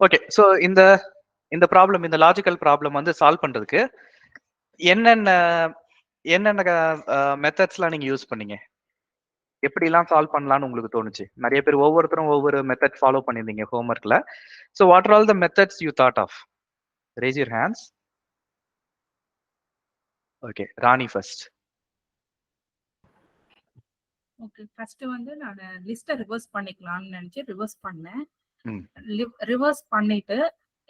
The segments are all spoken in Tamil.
ஓகே. ஸோ இந்த இந்த ப்ராப்ளம், இந்த லாஜிக்கல் ப்ராப்ளம் வந்து சால்வ் பண்றதுக்கு என்னென்ன என்னென்ன மெத்தட்ஸ்லாம் நீங்க யூஸ் பண்ணீங்க? எப்படிலாம் சால்வ் பண்ணலாம்னு உங்களுக்கு தோணுச்சு? நெறைய பேர் ஒவ்வொருத்தரும் ஒவ்வொரு மெத்தட் ஃபாலோ பண்ணியிருந்தீங்க ஹோம் ஒர்க்ல. So what are all the methods you thought of? Raise your hands. Okay. Rani first. Okay. First வந்து நானு லிஸ்ட்ட ரிவர்ஸ் பண்ணிக்கலாம்னு நெனச்சு ரிவர்ஸ் பண்ணேன். ம். ரிவர்ஸ் பண்ணிட்டு,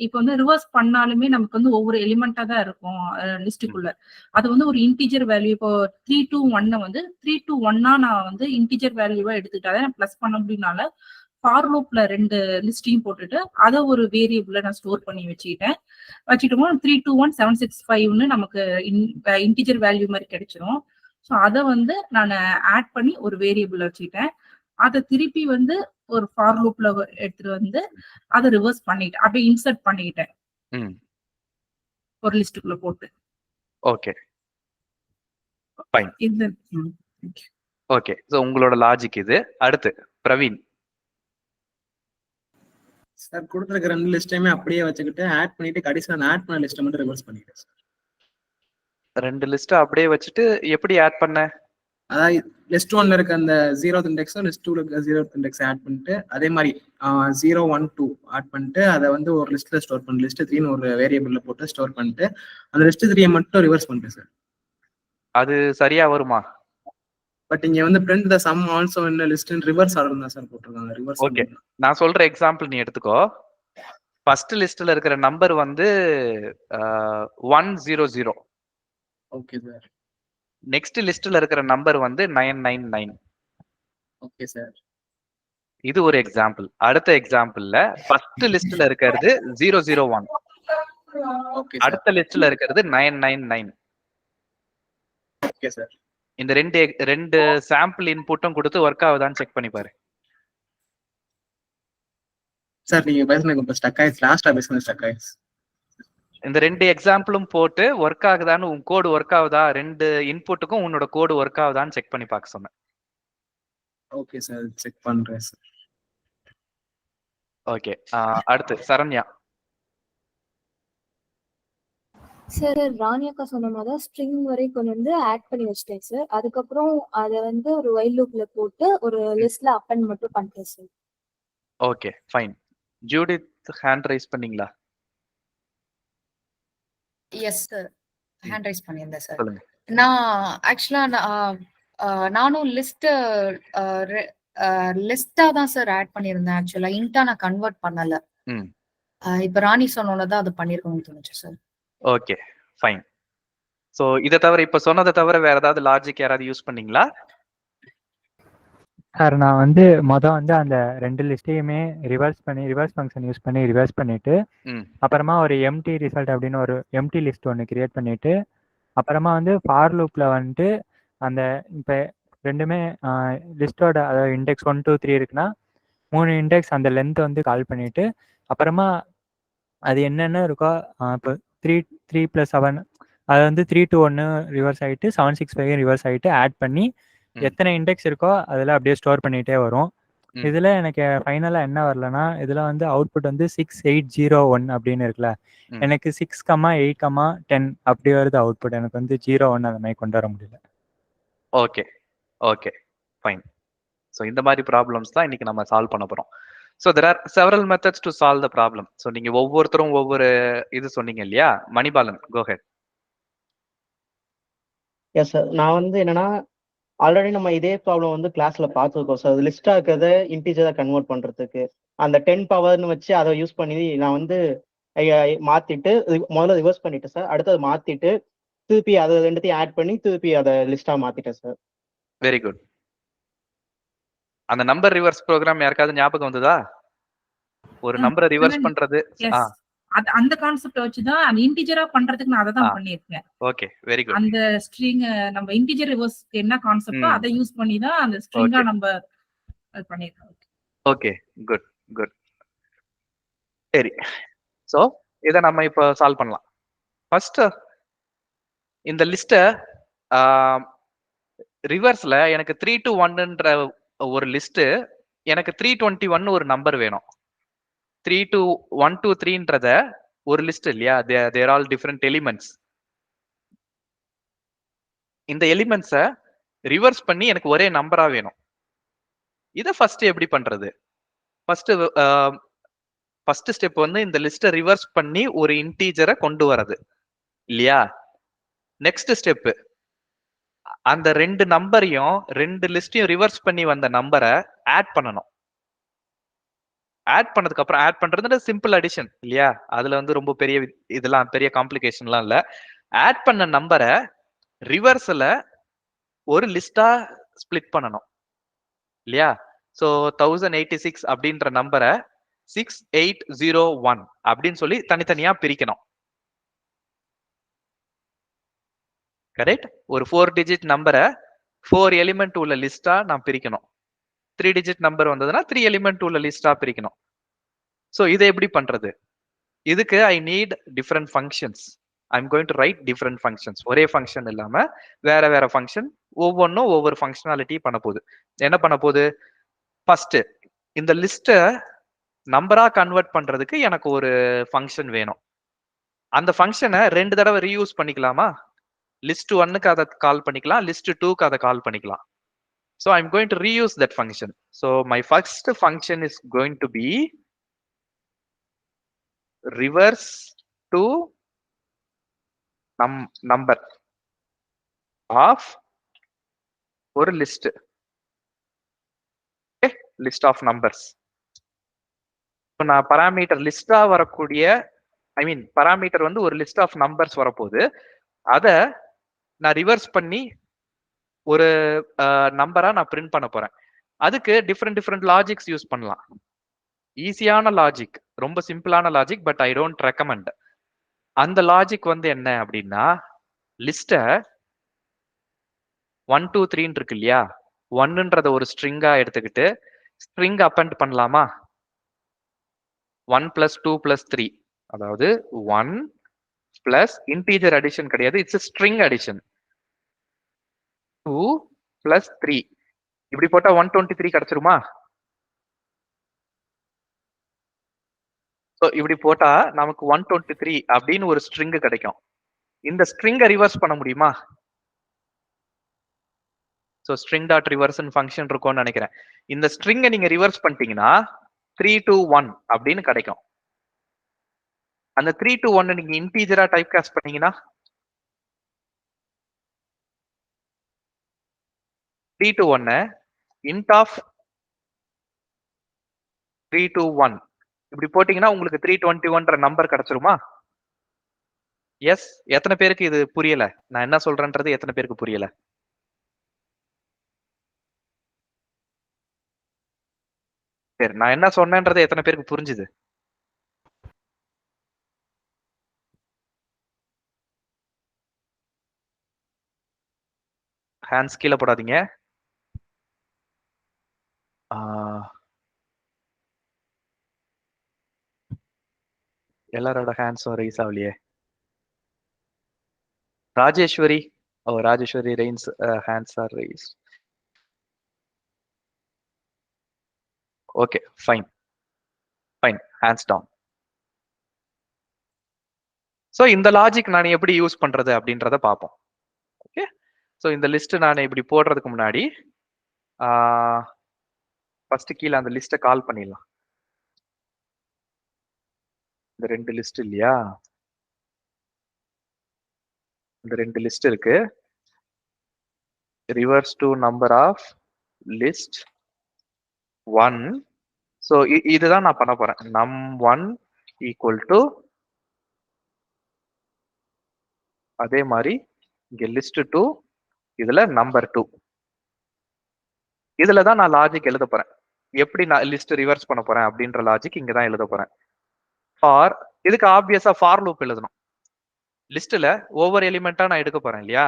இப்ப வந்து ரிவர்ஸ் பண்ணாலுமே நமக்கு வந்து ஒவ்வொரு எலிமெண்டா தான் இருக்கும் லிஸ்ட்டுக்குள்ள. அது வந்து ஒரு இன்டிஜர் வேல்யூ இப்போ 3 to 1 வந்து 3 to 1 நான் வந்து இன்டிஜர் வேல்யூவா எடுத்துக்கிட்டா தான் பிளஸ் பண்ண முடியும்னால ஃபார் லூப்ல 2 லிஸ்டையும் போட்டுட்டு அத ஒரு வேரியபிள்ல நான் ஸ்டோர் பண்ணி வச்சுக்கிட்டேன். வச்சுக்கிட்டோம்னா 321 765ன்னு நமக்கு இன்டிஜர் வேல்யூ மாதிரி கிடைச்சிரும். ஸோ அதை வந்து நான் ஆட் பண்ணி ஒரு வேரியபிள் வச்சுக்கிட்டேன். அதை திருப்பி வந்து ஒரு ஃபார் லூப்ல எடுத்துட்டு வந்து அதை ரிவர்ஸ் பண்ணிட்டேன். அப்படியே இன்சர்ட் பண்ணிக்கிட்டேன் ஒரு லிஸ்டுக்குள்ள போட்டு. Okay fine. ஓகே. சோ உங்களோட லாஜிக் இது. அடுத்து பிரவீன். சார் கொடுத்துருக்க 2 லிஸ்டையுமே அப்படியே வச்சுக்கிட்டு ஆட் பண்ணிட்டு கடைசியில் நான் ஆட் பண்ண லிஸ்ட்டை மட்டும் ரிவர்ஸ் பண்ணிட்டேன் சார். 2 லிஸ்ட் அப்படியே வச்சுட்டு எப்படி ஆட் பண்ண? அதாவது லிஸ்ட் 1ல இருக்க அந்த 0th இண்டெக்ஸ் லிஸ்ட் 2ல இருக்க 0th இண்டெக்ஸ் ஆட் பண்ணிட்டு அதே மாதிரி 0 1 2 ஆட் பண்ணிட்டு அதை வந்து ஒரு லிஸ்ட்ல ஸ்டோர் பண்ணி லிஸ்ட் 3ன்னு ஒரு வேரியபிள்ல போட்டு ஸ்டோர் பண்ணிட்டு அந்த லிஸ்ட் 3 மட்டும் ரிவர்ஸ் பண்ணிட்டேன் சார். அது சரியா வருமா? பட் இங்க வந்து print the sum also in the list in reverse order தான் சார் போட்டுருக்காங்க. ரிவர்ஸ். ஓகே. நான் சொல்ற எக்ஸாம்பிள் நீ எடுத்துக்கோ. ஃபர்ஸ்ட் லிஸ்ட்ல இருக்கிற நம்பர் வந்து 100. Okay sir. நெக்ஸ்ட் லிஸ்ட்ல இருக்கிற நம்பர் வந்து 999. Okay sir. இது ஒரு எக்ஸாம்பிள். அடுத்த எக்ஸாம்பிள்ல ஃபர்ஸ்ட் லிஸ்ட்ல இருக்கிறது 001. ஓகே. அடுத்த லிஸ்ட்ல இருக்கிறது 999. Okay sir. இந்த ரெண்டு சாம்பிள் இன்புட்டும் கொடுத்து ஒர்க் ஆகுதான்னு செக் பண்ணி பாரு. சார் நீங்க பேசுனது இப்ப ஸ்டக் ஆயிடுச்சு. லாஸ்டா பேசுனது ஸ்டக் ஆயிடுச்சு. இந்த 2 எக்ஸாம்பிளும் போட்டு ஒர்க் ஆகுதான்னு, உன் கோடு ஒர்க் ஆகுதா, 2 இன்புட்டுக்கும் உன்னோட கோடு ஒர்க் ஆகுதான்னு செக் பண்ணி பார்க்க சொன்னேன். ஓகே சார், செக் பண்றேன் சார். ஓகே. அடுத்து சரண்யா. சார் ராணி அக்கா சொன்ன மாதிரி ஸ்ட்ரிங் வரை கொண்டு வந்து ஆட் பண்ணி வச்சிட்டேன் சார். அதுக்கப்புறம் அதை வந்து ஒரு வைல் லூப்ல போட்டு ஒரு லிஸ்ட்ல அப்பெண்ட் மட்டும் பண்ணிட்டேன் sir. Okay fine. Judith hand rice பண்ணீங்களா? எஸ் சார், ஹேண்ட் ரைஸ் பண்ணியிருந்தேன் சார். சொல்லுங்க. நான் ஆக்சுவலா நானும் லிஸ்டா தான் சார் ஆட் பண்ணியிருந்தேன். ஆக்சுவலா இன்டா நான் கன்வெர்ட் பண்ணல. இப்ப ராணி சொன்னோன்னதான் அது பண்ணிருக்கணும்னு தோணுச்சு சார். Okay fine. சோ இதை தவிர, இப்ப சொன்னதை தவிர வேற ஏதாவது லாஜிக் யாராவது யூஸ் பண்ணீங்களா? சார் நான் வந்து வந்து அந்த 2 லிஸ்டையுமே ரிவர்ஸ் ஃபங்க்ஷன் யூஸ் பண்ணி ரிவர்ஸ் பண்ணிட்டு அப்புறமா ஒரு எம்டி ரிசல்ட் அப்படின்னு ஒரு எம்டி லிஸ்ட் ஒன்று கிரியேட் பண்ணிட்டு அப்புறமா வந்து ஃபார் லூப்ல வந்துட்டு அந்த இப்போ ரெண்டுமே லிஸ்டோட அதாவது இண்டெக்ஸ் 1 2 3 இருக்குன்னா 3 இண்டெக்ஸ் அந்த லென்த் வந்து கால் பண்ணிட்டு அப்புறமா அது என்னென்ன இருக்கோ இப்போ 3 + 7 அது வந்து 3 to 1 ரிவர்ஸ் ஆகிட்டு 765 ரிவர்ஸ் ஆகிட்டு ஆட் பண்ணி எத்தனை இண்டெக்ஸ் இருக்கோ அதில் அப்படியே ஸ்டோர் பண்ணிகிட்டே வரும். இதில் எனக்கு ஃபைனலாக என்ன வரலன்னா இதில் வந்து அவுட்புட் வந்து 6801 அப்படின்னு இருக்குல்ல, எனக்கு 6,8,10 அப்படி வருது அவுட்புட். எனக்கு வந்து 01 அந்த மாதிரி கொண்டு வர முடியல. Okay okay fine. ஸோ இந்த மாதிரி ப்ராப்ளம்ஸ் தான் இன்னைக்கு நம்ம சால்வ் பண்ண போகிறோம். So there are several methods to solve the problem. So நீங்கள் ஒவ்வொருத்தரும் ஒவ்வொரு இது சொன்னீங்க இல்லையா? மணிபாலன், கோ ஹெட். எஸ் சார், நான் வந்து என்னன்னா ஆல்ரெடி நம்ம இதே ப்ராப்ளம் வந்து கிளாஸ்ல பார்த்துருக்கோம் சார். லிஸ்டா இருக்கிறத இன்டீஜரா கன்வெர்ட் பண்றதுக்கு அந்த 10 பவர்னு வச்சு அதை யூஸ் பண்ணி நான் வந்து மாத்திட்டு முதல்ல ரிவர்ஸ் பண்ணிட்டேன் சார். அடுத்தது மாத்திட்டு திருப்பி அதை ரெண்டுத்தையும் ஆட் பண்ணி திருப்பி அதை லிஸ்டா மாத்திட்டேன் சார். Very good. அந்த நம்பர் ரிவர்ஸ் ப்ரோக்ராம் யாருக்காவது ஞாபகம் வந்ததா? ஒரு நம்பரை ரிவர்ஸ் பண்றது. அந்த கான்செப்ட் வச்சு தான் அந்த இன்டிஜரா பண்றதுக்கு நான் அதை தான் பண்ணியிருக்கேன். Okay very good. அந்த ஸ்ட்ரிங் நம்ம இன்டிஜர் ரிவர்ஸ் என்ன கான்செப்டோ அதை யூஸ் பண்ணி தான் அந்த ஸ்ட்ரிங்கா நம்ம அது பண்ணியிருக்கோம். Okay good good. சரி, சோ இதை நம்ம இப்போ சால்வ் பண்ணலாம். ஃபர்ஸ்ட் இந்த லிஸ்ட ரிவர்ஸ்ல எனக்கு 3 to 1ன்ற ஒரு லிஸ்ட், எனக்கு 321 ஒரு நம்பர் வேணும். 3 to 1 to 3ன்றத ஒரு லிஸ்ட் இல்லையா, தேர் ஆல் டிஃப்ரெண்ட் எலிமெண்ட்ஸ். இந்த எலிமெண்ட்ஸை ரிவர்ஸ் பண்ணி எனக்கு ஒரே நம்பரா வேணும். இதை ஃபர்ஸ்ட் எப்படி பண்றது? ஃபர்ஸ்ட் ஸ்டெப் வந்து இந்த லிஸ்ட்டை ரிவர்ஸ் பண்ணி ஒரு இன்டீஜரை கொண்டு வரது இல்லையா. நெக்ஸ்ட் ஸ்டெப் அந்த ரெண்டு நம்பரையும் ரெண்டு லிஸ்டையும் ரிவர்ஸ் பண்ணி வந்த நம்பரை ஆட் பண்ணணும். ஆட் பண்ணதுக்கு அப்புறம் ஆட் பண்றது சிம்பிள் அடிஷன் இல்லையா, அதுல வந்து ரொம்ப பெரிய இதெல்லாம் பெரிய காம்ப்ளிகேஷன்லாம் இல்ல. ஆட் பண்ண நம்பரை ரிவர்ஸ்ல ஒரு லிஸ்டா ஸ்பிளிட் பண்ணணும் இல்லையா. ஸோ 1086 அப்படின்ற நம்பரை 6801 அப்படின்னு சொல்லி தனித்தனியா பிரிக்கணும். கரெக்ட். ஒரு 4 டிஜிட் நம்பரை 4 எலிமெண்ட் உள்ள லிஸ்டா நான் பிரிக்கணும். 3 டிஜிட் நம்பர் வந்ததுன்னா 3 எலிமெண்ட் உள்ள லிஸ்டா பிரிக்கணும். ஸோ இதை எப்படி பண்றது? இதுக்கு I need different functions. I'm going to right different functions. ஒரே ஃபங்க்ஷன் இல்லாம வேற வேற ஃபங்க்ஷன், ஒவ்வொன்றும் ஒவ்வொரு ஃபங்க்ஷனாலிட்டி பண்ண போகுது. என்ன பண்ண போகுது? ஃபர்ஸ்ட் இந்த லிஸ்ட்டை நம்பரா கன்வெர்ட் பண்றதுக்கு எனக்கு ஒரு ஃபங்க்ஷன் வேணும். அந்த ஃபங்க்ஷனை 2 தடவை ரீயூஸ் பண்ணிக்கலாமா? லிஸ்ட் 1க்கு அதை கால் பண்ணிக்கலாம், லிஸ்ட் 2க்கு அதை கால் பண்ணிக்கலாம். So I'm going to reuse that function. So my first function is going to be reverse to number of or list. Okay, list of numbers. So na parameter list வரக்கூடிய parameter வந்து ஒரு list of numbers வரப்போகுது. அதை நான் ரிவர்ஸ் பண்ணி ஒரு நம்பரா நான் பிரிண்ட் பண்ண போறேன். அதுக்கு டிஃப்ரெண்ட் லாஜிக்ஸ் யூஸ் பண்ணலாம். ஈஸியான லாஜிக், ரொம்ப சிம்பிளான logic, but I don't recommend. அந்த லாஜிக் வந்து என்ன அப்படின்னா, லிஸ்ட்டை 1 2 3 இருக்கு இல்லையா, 1ன்றத ஒரு ஸ்ட்ரிங்கா எடுத்துக்கிட்டு ஸ்ட்ரிங் அப்பெண்ட் பண்ணலாமா? 1 + 2 + 3, அதாவது 1 பிளஸ் இன்டீஜர் அடிஷன் கிடையாது, இட்ஸ் ஸ்ட்ரிங் அடிஷன். 2 + 3 இப்படி போட்டா 123 கிடைச்சிருமா? சோ இப்படி போட்டா நமக்கு 123 அப்படின்னு ஒரு ஸ்ட்ரிங் கிடைக்கும். இந்த ஸ்ட்ரிங்கை ரிவர்ஸ் பண்ண முடியுமா? So string dot reverse function இருக்கும்னு நினைக்கிறேன். இந்த ஸ்ட்ரிங்கை நீங்க ரிவர்ஸ் பண்ணிட்டீங்கன்னா 321 அப்படின்னு கிடைக்கும். அந்த 321 நீங்க இன்டீஜரா டைப் காஸ்ட் பண்ணீங்கன்னா 321 int of 321 இப்படி போட்டீங்கன்னா உங்களுக்கு 321ன்ற நம்பர் கிடைச்சிருமா? எஸ். எத்தனை பேருக்கு இது புரியல? நான் என்ன சொல்றேன்றது எத்தனை பேருக்கு புரியல? சரி, நான் என்ன சொன்னேன்றது எத்தனை பேருக்கு புரிஞ்சுது? ஹேண்ட்ஸ் கீழே போடாதீங்க. எல்லாரோட ஹேண்ட்ஸும் ரைஸ் ஆகலையே. Rajeswari, Rajeswari raise hands are raise. Okay, fine, hands down. So இந்த லாஜிக் நான் எப்படி யூஸ் பண்றது அப்படின்றத பார்ப்போம். ஓகே, ஸோ இந்த லிஸ்ட் நான் இப்படி போடுறதுக்கு முன்னாடி ஃபர்ஸ்ட் கீழே அந்த லிஸ்ட்டை கால் பண்ணிடலாம். இந்த 2 லிஸ்ட் இல்லையா, இந்த 2 லிஸ்ட் இருக்கு. Reverse to number of list 1. So இதுதான் நான் பண்ண போறேன். num1 = அதே மாதிரி இங்க லிஸ்ட் 2, இதுல நம்பர் 2. இதுல தான் நான் லாஜிக் எழுத போறேன். எப்படி நான் லிஸ்ட் ரிவர்ஸ் பண்ண போறேன் அப்படின்ற லாஜிக் இங்க தான் எழுத போறேன். ஃபார் இதுக்கு ஆப்வியஸா ஃபார் லூப் எழுதணும். லிஸ்ட்ல ஒவ்வொரு எலிமெண்டா நான் எடுக்க போறேன் இல்லையா.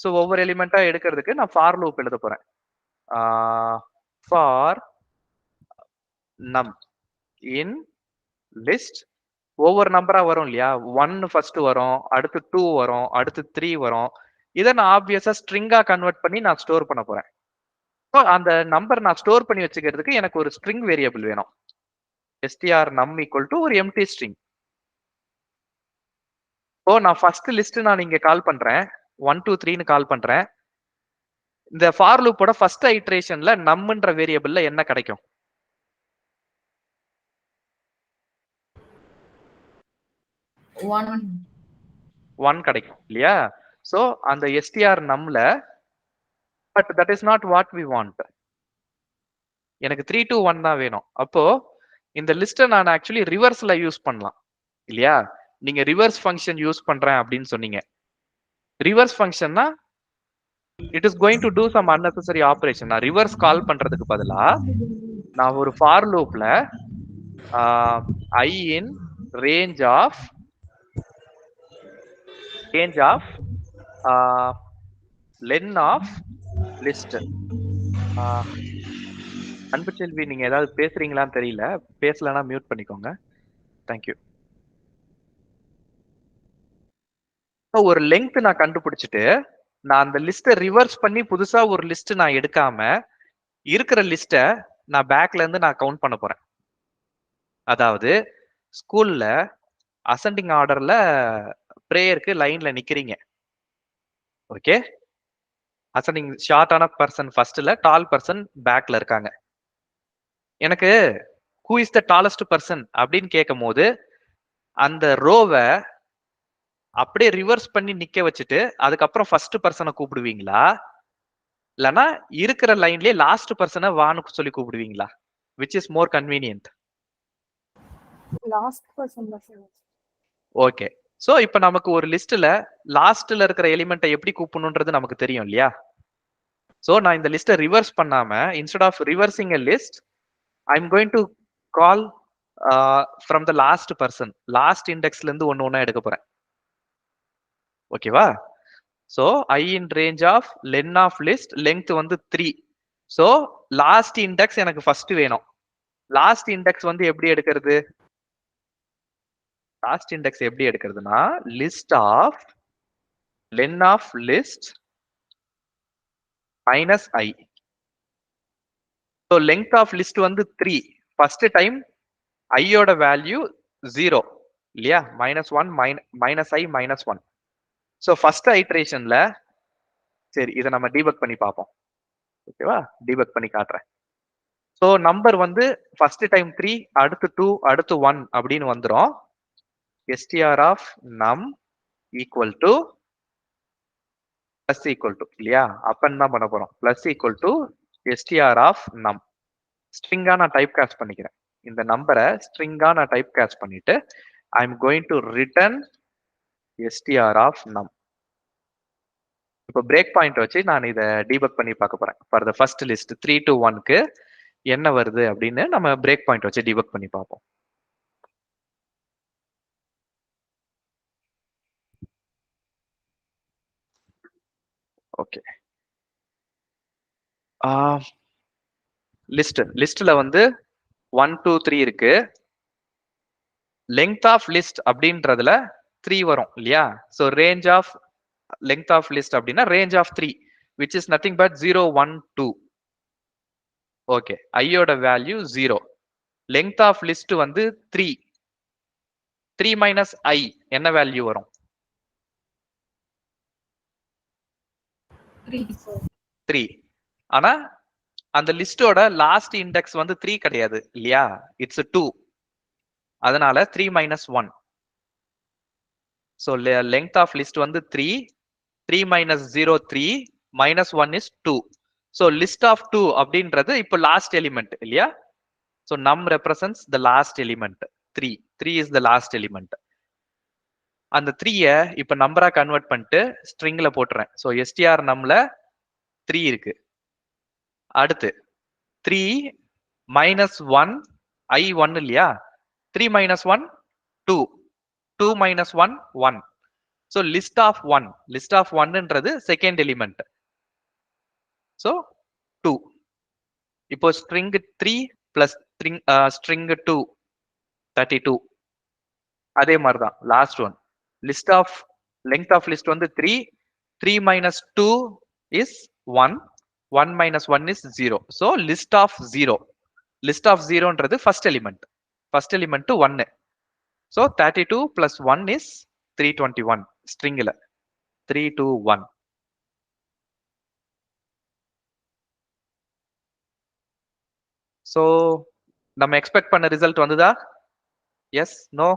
ஸோ ஒவ்வொரு எலிமெண்டா எடுக்கிறதுக்கு நான் ஃபார் லூப் எழுத போறேன். ஃபார் நம் இன் லிஸ்ட், ஒவ்வொரு நம்பரா வரும் இல்லையா. 1 ஃபர்ஸ்ட் வரும், அடுத்து 2 வரும், அடுத்து 3 வரும். இதை நான் ஆப்வியஸா ஸ்ட்ரிங்கா கன்வெர்ட் பண்ணி நான் ஸ்டோர் பண்ண போறேன். அந்த நம்பர் நான் ஸ்டோர் பண்ணி வச்சுக்கிறதுக்கு எனக்கு ஒரு ஸ்ட்ரிங் வேரியபிள் வேணும். str num equal to ஒரு empty string. ஓ நான் ஃபர்ஸ்ட் லிஸ்ட் நான் இங்க கால் பண்றேன் 1 2 3 னு கால் பண்றேன். இந்த ஃபார் லூப்போட ஃபர்ஸ்ட் ஐட்ரேஷன்ல numன்ற வேரியபிள்ல என்ன கிடைக்கும்? 1 கிடைக்கும் இல்லையா? சோ அந்த str numல but that is not what we want. எனக்கு 3 2 1 தான் வேணும். அப்போ இந்த லிஸ்ட்டை நான் ஆக்சுவலி ரிவர்ஸ்ல யூஸ் பண்ணலாம் இல்லையா? நீங்க ரிவர்ஸ் ஃபங்க்ஷன் யூஸ் பண்றேன் அப்படின்னு சொன்னீங்க. ரிவர்ஸ் ஃபங்க்ஷன்னா it is going to do some unnecessary operation. நான் ரிவர்ஸ் கால் பண்றதுக்கு பதிலா நான் ஒரு ஃபார் லூப்ல I in range of len of list. அன்பு செல்வி நீங்க ஏதாவது பேசுறீங்களான்னு தெரியல, பேசலன்னா மியூட் பண்ணிக்கோங்க. தேங்க்யூ. ஒரு லெங்த் நான் கண்டுபிடிச்சிட்டு நான் அந்த லிஸ்ட்டை ரிவர்ஸ் பண்ணி புதுசா ஒரு லிஸ்ட் நான் எடுக்காம இருக்கிற லிஸ்ட்டை நான் பேக்ல இருந்து நான் கவுண்ட் பண்ண போறேன். அதாவது ஸ்கூல்ல அசெண்டிங் ஆர்டர்ல பிரேயருக்கு லைன்ல நிக்கிறீங்க. ஓகே, அசெண்டிங் ஷார்ட்டான பர்சன் ஃபர்ஸ்ட்ல, டால் பர்சன் பேக்ல இருக்காங்க. எனக்கு who is the tallest person அப்படின்னு கேட்கும் போது அந்த ரோவை அப்படியே ரிவர்ஸ் பண்ணி நிக்க வச்சுட்டு அதுக்கப்புறம் ஃபர்ஸ்ட் பர்சனை கூப்பிடுவீங்களா, இல்லைன்னா இருக்கிற லைன்லயே லாஸ்ட் பர்சனை வான்னு சொல்லி கூப்பிடுவீங்களா? Which is more convenient? Last person தான் சார். ஓகே, சோ இப்போ நமக்கு ஒரு லிஸ்ட்ல லாஸ்ட்ல இருக்கிற எலிமெண்ட்டை எப்படி கூப்பிடணும்ன்றது நமக்கு தெரியும் இல்லையா? சோ நான் இந்த லிஸ்ட்டை ரிவர்ஸ் பண்ணாம instead of reversing a list I am going to call from the last person. Last இண்டெக்ஸ்ல இருந்து ஒன்னு ஒன்னா எடுக்க போறேன். ஓகேவா? So I in range of len of list length வந்து 3. சோ லாஸ்ட் இண்டெக்ஸ் எனக்கு ஃபர்ஸ்ட் வேணும். லாஸ்ட் இண்டெக்ஸ் வந்து எப்படி எடுக்கிறது? லாஸ்ட் இண்டெக்ஸ் எப்படி எடுக்கிறதுனா list of len of list minus I. So length of list வந்து 3. ஃபர்ஸ்ட் டைம் I யோட வேல்யூ 0 இல்லையா? -1 -I -1. சோ ஃபர்ஸ்ட் ஐட்ரேஷன்ல சரி இதை நம்ம டீபக் பண்ணி பார்ப்போம். ஓகேவா? டீபக் பண்ணி காட்டுறேன். சோ நம்பர் வந்து ஃபர்ஸ்ட் டைம் 3, அடுத்து 2, அடுத்து 1 அப்படின்னு வந்துரும். str of num equal to plus equal to இல்லையா? அப்பன் தான் பண்ண போறோம். plus equal to str of num. ஸ்ட்ரிங்கா நான் டைப் காஸ்ட் பண்ணிக்கிறேன். இந்த நம்பரை ஸ்ட்ரிங்கா நான் டைப் காஸ்ட் பண்ணிட்டு ஐ am going to return str of num. இப்போ பிரேக் பாயிண்ட் வச்சு நான் இதை டீபக் பண்ணி பார்க்க போறேன். For the first list 3 to 1க்கு என்ன வருது அப்படின்னு நம்ம பிரேக் பாயிண்ட் வச்சு டீபக் பண்ணி பார்ப்போம். ஓகே, லிஸ்ட்ல வந்து 1 2 3 இருக்கு. லெங்த் ஆஃப் லிஸ்ட் அப்படின்றதுல 3 வரும் இல்லையா? So range of length of list அப்படின்னா range of 3 which is nothing but 0 1 2. Okay, I யோட வேல்யூ 0. length of list வந்து 3. 3 minus I என்ன வேல்யூ வரும்? 3. ஆனா அந்த லிஸ்டோட லாஸ்ட் இண்டெக்ஸ் வந்து 3 கிடையாது இல்லையா? இட்ஸ் 2. அதனால 3 minus 1. So length of list வந்து 3. 3 minus 0 3 minus 1 is 2. So list of 2 அப்படின்றது இப்போ லாஸ்ட் எலிமெண்ட் இல்லையா? So num represents the last element. 3. 3 is the last element. அந்த 3ய இப்போ நம்பரா கன்வெர்ட் பண்ணிட்டு ஸ்ட்ரிங்ல போட்டுறேன். So str numல 3 இருக்கு. அடுத்து 3 minus 1 I 1 இல்லையா? 3 minus 1 2. 2 minus 1 1. So list of 1. List of 1ன்றது செகண்ட் எலிமெண்ட். So 2. இப்போ string 3 plus string 2 32. அதே மாதிரி தான் last one. List of length of list வந்து 3. 3 minus 2 is 1. 1 minus 1 is 0. So list of 0. List of 0ன்றது first element. First element 1. So 32 plus 1 is 321 ஸ்ட்ரிங்ல 321. ஸோ நம்ம எக்ஸ்பெக்ட் பண்ண ரிசல்ட் வந்துதா? Yes, no?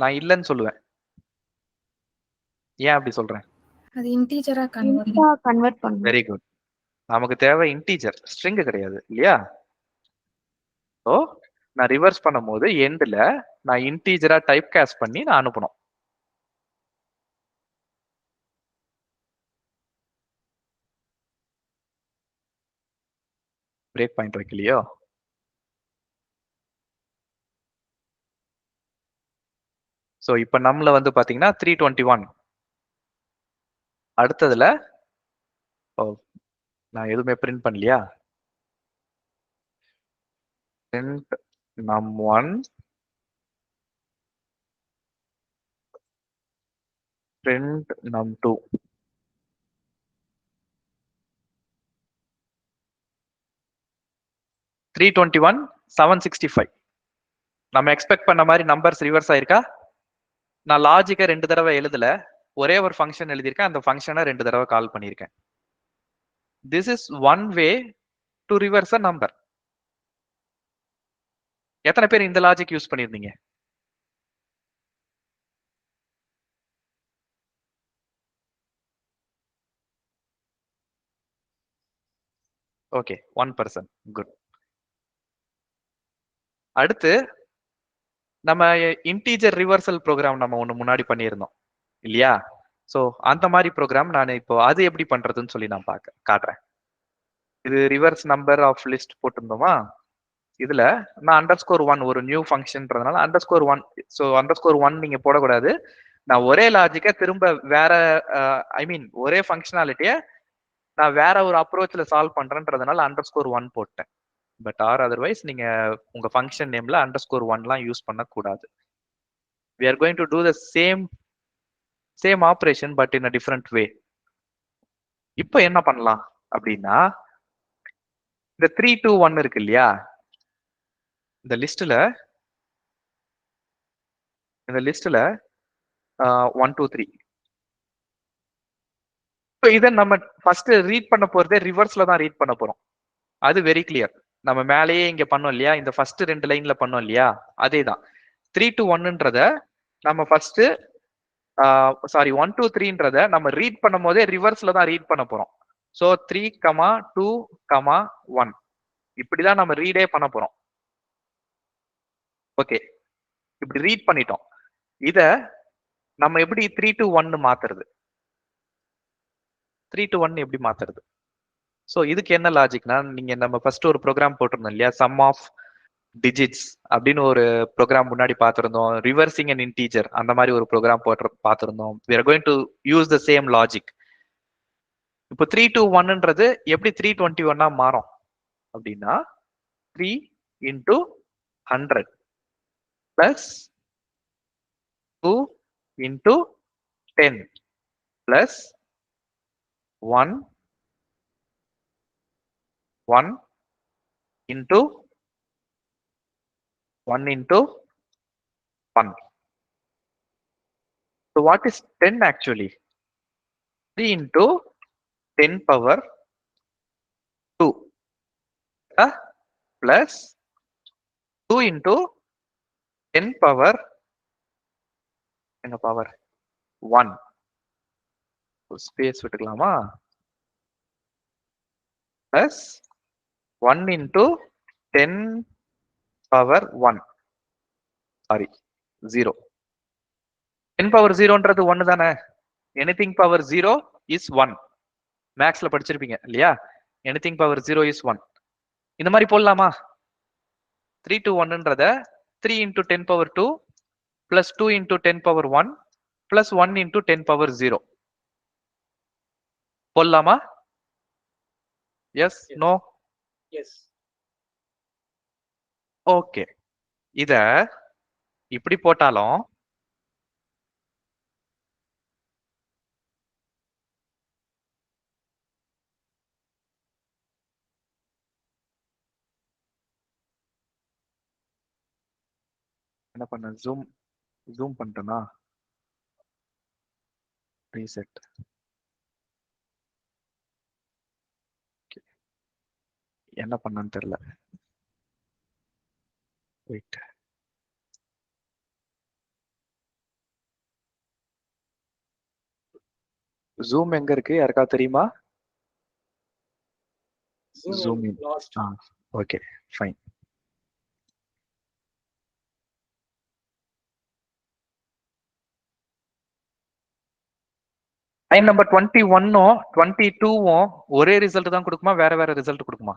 நான் இல்லைன்னு சொல்லுவேன். ஏன் அப்படி சொல்றேன்? அது இன்டீஜரா கன்வெர்ட் பண்ணும். Very good. நமக்கு தேவை இன்டீஜர், ஸ்ட்ரிங் கிடையாது இல்லையா? ஸோ நான் ரிவர்ஸ் பண்ணும்போது எண்ட்ல நான் இன்டீஜரா டைப் காஸ்ட் பண்ணி நான் அனுப்பணும். Break point வைக்கலையோ? ஸோ இப்போ நம்மள வந்து பாத்தீங்கன்னா 321. அடுத்ததுல நான் எதுவுமே பிரிண்ட் பண்ணலையா? print num1 print num2. Three 765. நம்ம எக்ஸ்பெக்ட் பண்ண மாதிரி நம்பர்ஸ் ரிவர்ஸ் ஆயிருக்கா? நான் லாஜிக்கை 2 தடவை எழுதல, ஒரே ஒரு ஃபங்க்ஷன் எழுதியிருக்கேன், அந்த ஃபங்க்ஷனை 2 தடவை கால் பண்ணியிருக்கேன். This is one way to reverse a number. எத்தனை பேர் இந்த லாஜிக் யூஸ் பண்ணியிருந்தீங்க? ஓகே, 1%. குட். அடுத்து நம்ம இன்டீஜர் ரிவர்சல் ப்ரோக்ராம் நம்ம ஒன்று முன்னாடி பண்ணியிருந்தோம் இல்லையா? ஸோ அந்த மாதிரி ப்ரோக்ராம் நான் இப்போ அது எப்படி பண்றதுன்னு சொல்லி நான் காட்டுறேன். இது ரிவர்ஸ் நம்பர் ஆஃப் லிஸ்ட் போட்டிருந்தோமா? இதுல நான் _1 ஒரு நியூ ஃபங்க்ஷன்றதுனால _1. ஸோ _1 நீங்க போடக்கூடாது. நான் ஒரே லாஜிக்கை திரும்ப வேற ஒரே ஃபங்க்ஷனாலிட்டியை நான் வேற ஒரு அப்ரோச்ல சால்வ் பண்றேன்றதுனால _1 போட்டேன். பட் அதர்வைஸ் நீங்க உங்க ஃபங்க்ஷன் நேம்ல _1லாம் யூஸ் பண்ணக்கூடாது. we are going to do the same operation but in a different way. இப்போ என்ன பண்ணலாம் அப்படின்னா, இந்த 321 இருக்கு இல்லையா? இந்த லிஸ்ட்ல 1 2 3. இப்போ இதை நம்ம ஃபர்ஸ்ட் ரீட் பண்ண போறதே ரிவர்ஸ்ல தான் ரீட் பண்ண போறோம். அது வெரி கிளியர். நம்ம மேலேயே இங்க பண்ணோம் இல்லையா? இந்த ஃபர்ஸ்ட் 2 லைன்ல பண்ணோம் இல்லையா? அதே தான் 321ன்றத நம்ம ஃபர்ஸ்ட் 1 2 3ன்றத நம்ம ரீட் பண்ணும் போதே ரிவர்ஸ்ல தான் ரீட் பண்ண போறோம். ஸோ 3, 2, 1 இப்படிதான் நம்ம ரீடே பண்ண போறோம். ஓகே, இப்படி ரீட் பண்ணிட்டோம். இத நம்ம எப்படி 3 to 1 மாத்துறது? 3 to 1 எப்படி மாத்துறது? ஸோ இதுக்கு என்ன லாஜிக்னா, நீங்க நம்ம ஃபர்ஸ்ட் ஒரு ப்ரோக்ராம் போட்டிருந்தோம் இல்லையா? சம் ஆஃப் டிஜிட்ஸ் அப்படின்னு ஒரு ப்ரோக்ராம் முன்னாடி பார்த்திருந்தோம். ரிவர்சிங் அண்ட் இன்டீஜர் அந்த மாதிரி ஒரு ப்ரோக்ராம் பார்த்திருந்தோம். we are going to use the same logic. இப்போ 3 to 1ன்றது எப்படி 321 மாறும் அப்படின்னா, 3 into 100 plus 2 into 10 plus 1 into 1 into 1. So what is 10 actually? 3 into 10 power 2 plus 2 into 10 power 1. Space விட்டுக்கலாமா? plus 1 into 10 power 1. Sorry, 0. 10 power 0ன்றது 1 தானே? anything power 0 is 1. மேக்ஸ்ல படிச்சிருப்பீங்க இல்லையா? anything power 0 is 1. இந்த மாதிரி போடலாமா? 3 to 1ன்றத 3 into 10 power 2 plus 2 into 10 power 1 plus 1 into 10 power 0 போடலாமா? S, no? எஸ். ஓகே, இத இப்படி போட்டாலும் . 3 to 1 ன்றத 3 into 10 power 2 plus 2 into 10 power 1 plus 1 into 10 power 0 போடலாமா? S, no? ஓகே, இத இப்படி போட்டாலும் என்ன பண்ண ஜூம் பண்ணிட்டேனா? ரீசெட். என்ன பண்ணன்னு தெரியல. வெயிட். ஜூம் எங்க இருக்கு? யாருக்காவது தெரியுமா? Zoom in. Okay fine. Line number 21ம் 22ம் ஒரே ரிசல்ட் தான் கொடுக்குமா, வேற வேற ரிசல்ட் கொடுக்குமா?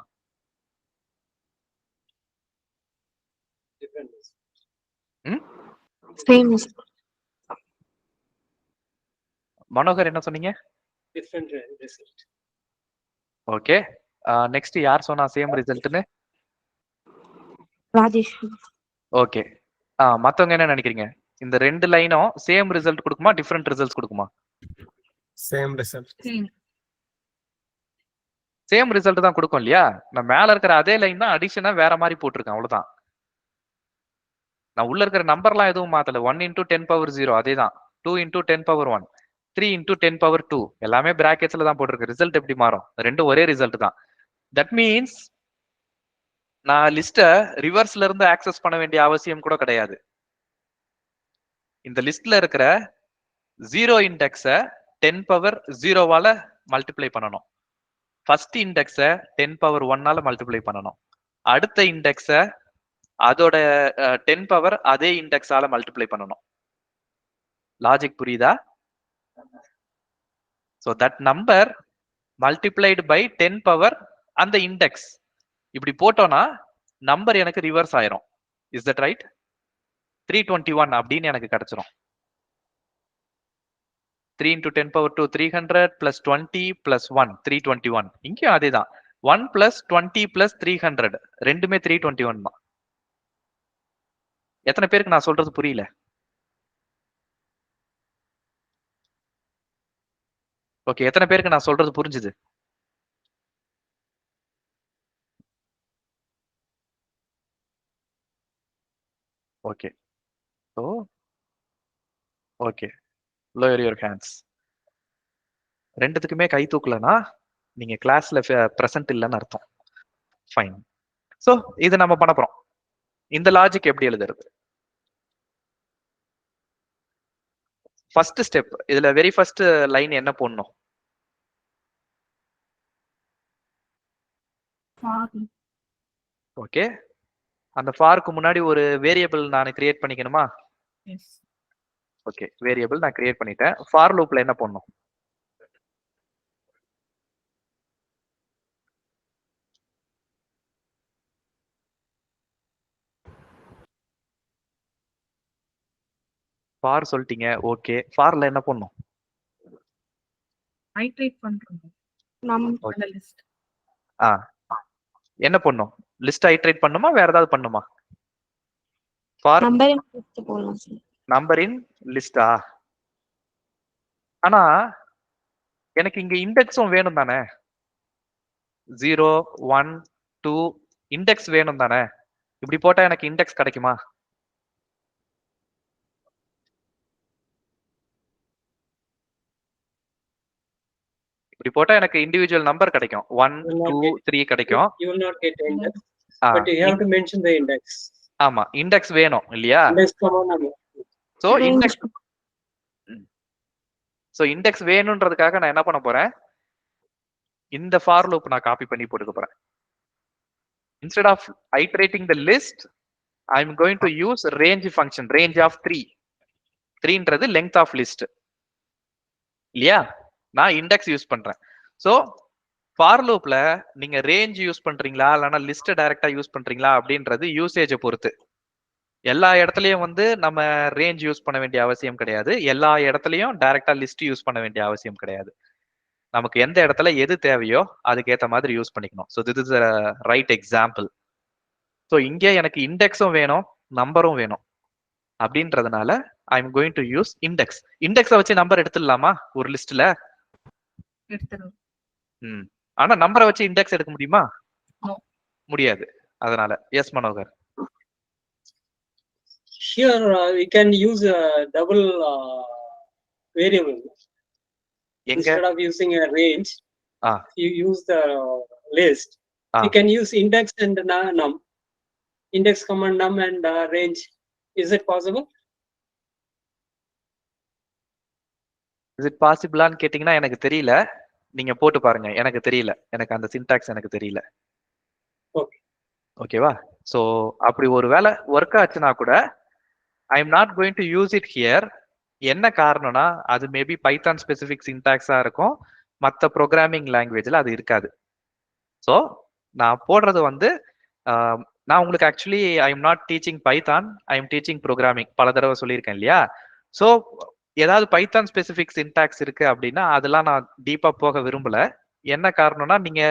சேம். மனோகர் என்ன சொன்னீங்க? ஓகே, நெக்ஸ்ட் யார் சொன்னா சேம் ரிசல்ட்னு? ராஜேஷ். ஓகே, மத்தவங்க என்ன நினைக்கிறீங்க? இந்த ரெண்டு லைனும் சேம் ரிசல்ட் கொடுக்குமா, டிஃபரெண்ட் ரிசல்ட்ஸ் கொடுக்குமா? Same result. சேம் ரிசல்ட் தான் கொடுக்கும் இல்லையா? நான் மேல இருக்கிற அதே லைன் தான் அடிஷனா வேற மாதிரி போட்டிருக்கேன், அவ்வளவுதான். நான் உள்ள இருக்கிற நம்பர்லாம் எதுவும் மாத்தல. 1 × 10⁻0 அதே தான். 2 × 10⁻1, 3 × 10⁻2 எல்லாமே பிராக்கெட்ஸ்ல தான் போட்டிருக்கு. ரிசல்ட் எப்படி மாறும்? ரெண்டும் ஒரே ரிசல்ட் தான். தட் மீன்ஸ் நான் லிஸ்ட ரிவர்ஸ்ல இருந்து ஆக்சஸ் பண்ண வேண்டிய அவசியம் கூட கிடையாது. இந்த லிஸ்ட்ல இருக்கிற 0 இண்டெக்ஸ 10⁻0வால மல்டிப்ளை பண்ணணும். ஃபர்ஸ்ட் இண்டெக்ஸ 10⁻1ஆல மல்டிப்ளை பண்ணணும். அடுத்த இண்டெக்ஸ அதோட 10 அதே இண்டெக்ஸால மல்டிப்ளை பண்ணணும். லாஜிக் புரியுதா? So that number multiplied by 10 அந்த இண்டெக்ஸ் இப்படி போட்டோம்னா நம்பர் எனக்கு ரிவர்ஸ் ஆயிரும். Is that right? 321 அப்படின்னு எனக்கு கிடைச்சிரும். 3 × 10⁻2 300 + 20 + 1 321. இங்கேயும் அதே தான். 1 + 20 + 300 ரெண்டுமே 321 தான். எத்தனை பேருக்கு நான் சொல்றது புரியல? ஓகே, எத்தனை பேருக்கு நான் சொல்றது புரிஞ்சுது? Okay, so okay, lower your hands. ரெண்டுத்துக்குமே கை தூக்கலனா நீங்க கிளாஸ்ல பிரசன்ட் இல்லைன்னு அர்த்தம். ஃபைன். ஸோ இது நம்ம பண்ண போறோம். இந்த லாஜிக் எப்படி எழுதுறது? ஃபர்ஸ்ட் ஸ்டெப், இதுல வெரி ஃபர்ஸ்ட் லைன் என்ன போடணும்? ஓகே, அந்த ஃபாருக்கு முன்னாடி ஒரு வேரியபிள் நான் கிரியேட் பண்ணிக்கணுமா? ஓகே, வேரியபிள் நான் கிரியேட் பண்ணிட்டேன். ஃபார் லூப்ல என்ன பண்ணணும்? ஃபார் சொல்லிட்டீங்க. ஓகே, ஃபார்ல என்ன பண்ணணும்? ஐட்ரேட் பண்றோம். நம்ம லிஸ்ட் என்ன பண்ணும்? லிஸ்ட் ஐட்ரேட் பண்ணுமா, வேற ஏதாவது பண்ணுமா? ஃபார் நம்பர் இன் லிஸ்ட் போடலாம் சார். நம்பர் இன் லிஸ்டா? ஆனா எனக்கு இங்க இண்டெக்ஸும் வேணும் தானே. 0 1 2 இண்டெக்ஸ் வேணும் தானே. இப்படி போட்டா எனக்கு இண்டெக்ஸ் கிடைக்குமா? இப்படி போட்டா எனக்கு இண்டிவிஜுவல் நம்பர் கிடைக்கும். 1 2 3 கிடைக்கும். You will not get index, but you have to mention the index. ஆமா, இண்டெக்ஸ் வேணும் இல்லையா? Index comma number. சோ இண்டெக்ஸ் வேணும்ன்றதுக்காக நான் என்ன பண்ண போறேன்? இந்த ஃபார் லூப் நான் காப்பி பண்ணி போட்டுக்க போறேன். Instead of iterating the list, I am going to use range function, range of 3. 3ன்றது length of list இல்லையா? நான் இண்டெக்ஸ் யூஸ் பண்றேன். சோ ஃபார் லூப்ல நீங்க ரேஞ்ச் யூஸ் பண்றீங்களா இல்லனா லிஸ்ட் டைரக்டா யூஸ் பண்றீங்களா அப்படின்றது யூசேஜை பொறுத்து. எல்லா இடத்துலயும் வந்து நம்ம ரேஞ்ச் யூஸ் பண்ண வேண்டிய அவசியம் கிடையாது. எல்லா இடத்துலயும் டைரக்டா லிஸ்ட் யூஸ் பண்ண வேண்டிய அவசியம் கிடையாது. நமக்கு எந்த இடத்துல எது தேவையோ அதுக்கு ஏத்த மாதிரி யூஸ் பண்ணிக்கணும். So this is right example. So இங்கே எனக்கு இண்டெக்ஸும் வேணும், நம்பரும் வேணும். அப்படின்றதுனால I am going to use index. இண்டெக்ஸை வச்சு நம்பர் எடுத்துடலாமா ஒரு லிஸ்ட்ல? ஆனா நம்பரை வச்சு இண்டெக்ஸ் எடுக்க முடியுமா? No. முடியாது. அதனால yes Manohar. here we can use a double variable. Instead of using a range, you use the list. You can use index and num. Index, num and range. Is it possible? Is it possible ன்னு கேட்டிங்கன்னா எனக்கு தெரியல. நீங்க போட்டு பாருங்க. எனக்கு தெரியல. எனக்கு அந்த சின்டாக்ஸ் எனக்கு தெரியல. ஓகேவா? சோ அப்படி ஒருவேளை ஒர்க் ஆச்சுன்னா கூட ஐ am not going to use it here. என்ன காரணம்னா அது மேபி பைத்தான் ஸ்பெசிபிக் சின்டாக்ஸா இருக்கும், மற்ற ப்ரோக்ராமிங் லாங்குவேஜ்ல அது இருக்காது. ஸோ நான் போடுறது வந்து நான் உங்களுக்கு actually I am not teaching Python, I am teaching programming பல தடவை சொல்லியிருக்கேன் இல்லையா. ஸோ ஏதாவது பைத்தான் ஸ்பெசிபிக் சின்டாக்ஸ் இருக்கு அப்படின்னா அதெல்லாம் நான் டீப்பா போக விரும்பல. என்ன காரணம்னா நீங்க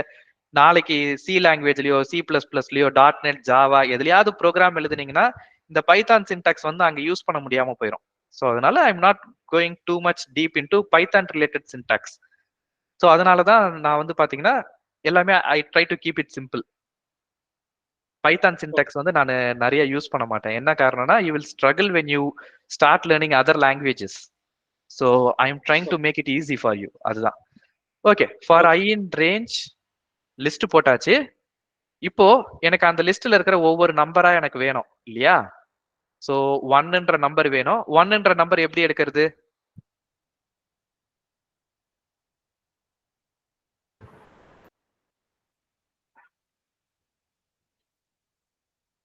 நாளைக்கு சி லாங்குவேஜ்லயோ சி பிளஸ் பிளஸ்லயோ .NET ஜாவா எதுலயாவது ப்ரோக்ராம் எழுதுனீங்கன்னா இந்த பைத்தான் சின்டாக்ஸ் வந்து அங்க யூஸ் பண்ண முடியாம போயிடும். ஸோ அதனால I am not going too much deep into Python related syntax. So அதனாலதான் நான் வந்து பாத்தீங்கன்னா எல்லாமே I try to keep it simple. Python syntax வந்து நான் நிறைய யூஸ் பண்ண மாட்டேன். என்ன காரணம்னா you will struggle when you start learning other languages. So I am trying to make it easy for you. அதுதான். Okay, for I in range list போட்டாச்சு. இப்போ எனக்கு அந்த லிஸ்ட்ல இருக்கிற ஒவ்வொரு நம்பரா எனக்கு வேணும் இல்லையா. சோ 1ன்ற நம்பர் வேணும். 1ன்ற நம்பர் எப்படி எடுக்கிறது?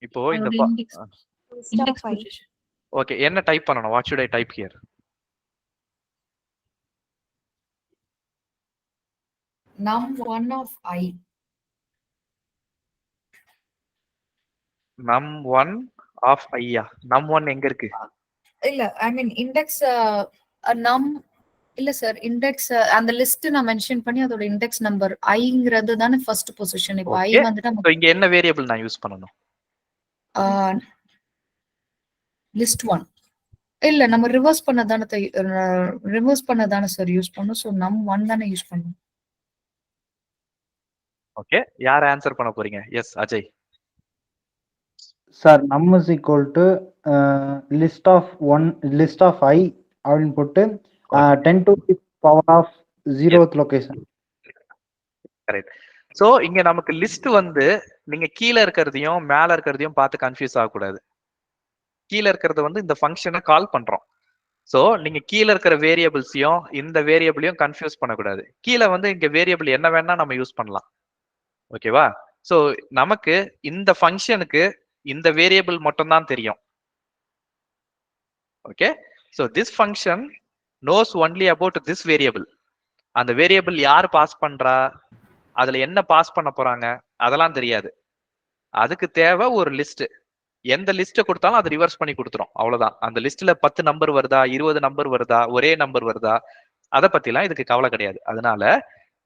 இப்போ இந்த ஓகே, என்ன டைப் பண்ணணும்? What should I type here? num1 of I. num1 of I. num1 எங்க இருக்கு? இல்ல ஐ மீன் இண்டெக்ஸ் நம் இல்ல சார், இண்டெக்ஸ் அந்த லிஸ்ட் நான் மென்ஷன் பண்ணி அதோட இண்டெக்ஸ் நம்பர் ஐங்கிறது தானே ஃபர்ஸ்ட் பொசிஷன். இப்போ ஐ வந்துட்டு இங்க என்ன வேரியபிள் நான் யூஸ் பண்ணனும்? லிஸ்ட் 1 இல்ல நம்ம ரிவர்ஸ் பண்ணதானே சார் யூஸ் பண்ணனும். சோ num1 தானே யூஸ் பண்ணனும். ஓகே, யார் ஆன்சர் பண்ண போறீங்க? Yes Ajay. Sir num is equal to list of I அப்படின்னு போட்டு 10 to the power of 0th location. Correct. So இங்க நமக்கு லிஸ்ட் வந்து நீங்க கீழ இருக்கிறதையும் மேல இருக்கிறதையும் பார்த்து கன்ஃபியூஸ் ஆகக்கூடாது. கீழ இருக்கிறது வந்து இந்த ஃபங்க்ஷனை கால் பண்றோம். சோ நீங்க கீழ இருக்கிற வேரியபிள்ஸையும் இந்த வேரியபிளையும் கன்ஃபியூஸ் பண்ணக்கூடாது. கீழ வந்து இங்க வேரியபிள் என்ன வேணா நம்ம யூஸ் பண்ணலாம். ஓகேவா? சோ நமக்கு இந்த ஃபங்க்ஷனுக்கு இந்த வேரியபிள் மட்டும் தான் தெரியும். Okay, so this function knows only about this variable. அந்த வேரியபிள் யார் பாஸ் பண்றா, அதுல என்ன பாஸ் பண்ண போறாங்க அதெல்லாம் தெரியாது. அதுக்கு தேவை ஒரு லிஸ்ட். எந்த லிஸ்ட் கொடுத்தாலும் அது ரிவர்ஸ் பண்ணி கொடுத்துரும். அவ்வளவுதான். அந்த லிஸ்ட்ல 10 நம்பர் வருதா, 20 நம்பர் வருதா, ஒரே நம்பர் வருதா, அதை பத்திலாம் இதுக்கு கவலை கிடையாது. அதனால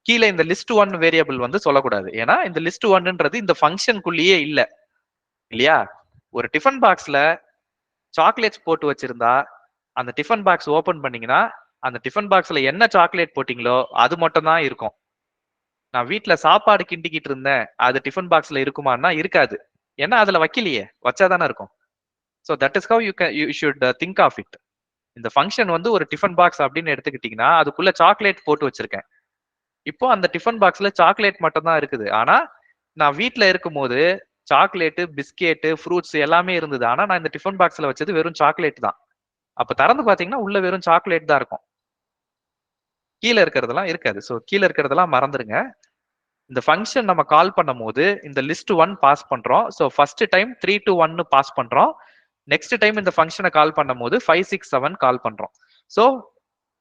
கீழே இந்த லிஸ்ட் 1 வேரியபிள் வந்து சொல்லக்கூடாது. ஏன்னா இந்த லிஸ்ட் 1ன்றது இந்த ஃபங்க்ஷனுக்குள்ளேயே இல்ல இல்லையா. ஒரு டிஃபன் பாக்ஸ்ல சாக்லேட்ஸ் போட்டு வச்சிருந்தா அந்த டிஃபன் பாக்ஸ் ஓபன் பண்ணீங்கன்னா அந்த டிஃபன் பாக்ஸ்ல என்ன சாக்லேட் போட்டீங்களோ அது மட்டும் தான் இருக்கும். நான் வீட்டுல சாப்பாடு கிண்டிக்கிட்டு இருந்தேன், அது டிஃபன் பாக்ஸ்ல இருக்குமான்னா இருக்காது. ஏன்னா அதுல வைக்கலையே, வச்சாதானே இருக்கும். So that is how you should think of it. இந்த ஃபங்க்ஷன் வந்து ஒரு டிஃபன் பாக்ஸ் அப்படின்னு எடுத்துக்கிட்டீங்கன்னா அதுக்குள்ள சாக்லேட் போட்டு வச்சிருக்கேன். இப்போ அந்த டிஃபன் பாக்ஸ்ல சாக்லேட் மட்டும் தான் இருக்குது. ஆனா நான் வீட்டுல இருக்கும் போது சாக்லேட்டு, பிஸ்கெட்டு, ஃப்ரூட்ஸ் எல்லாமே இருந்தது. ஆனா நான் இந்த டிஃபன் பாக்ஸ்ல வச்சது வெறும் சாக்லேட் தான். அப்ப திறந்து பாத்தீங்கன்னா உள்ள வெறும் சாக்லேட் தான் இருக்கும், கீழே இருக்கிறதெல்லாம் இருக்காது. ஸோ கீழே இருக்கிறதெல்லாம் மறந்துருங்க. இந்த ஃபங்க்ஷன் நம்ம கால் பண்ணும் போது இந்த லிஸ்ட் 1 பாஸ் பண்றோம். So first time 3 to 1 pass பண்றோம். நெக்ஸ்ட் டைம் இந்த ஃபங்க்ஷனை கால் பண்ணும் போது 5 6 7 கால் பண்றோம். ஸோ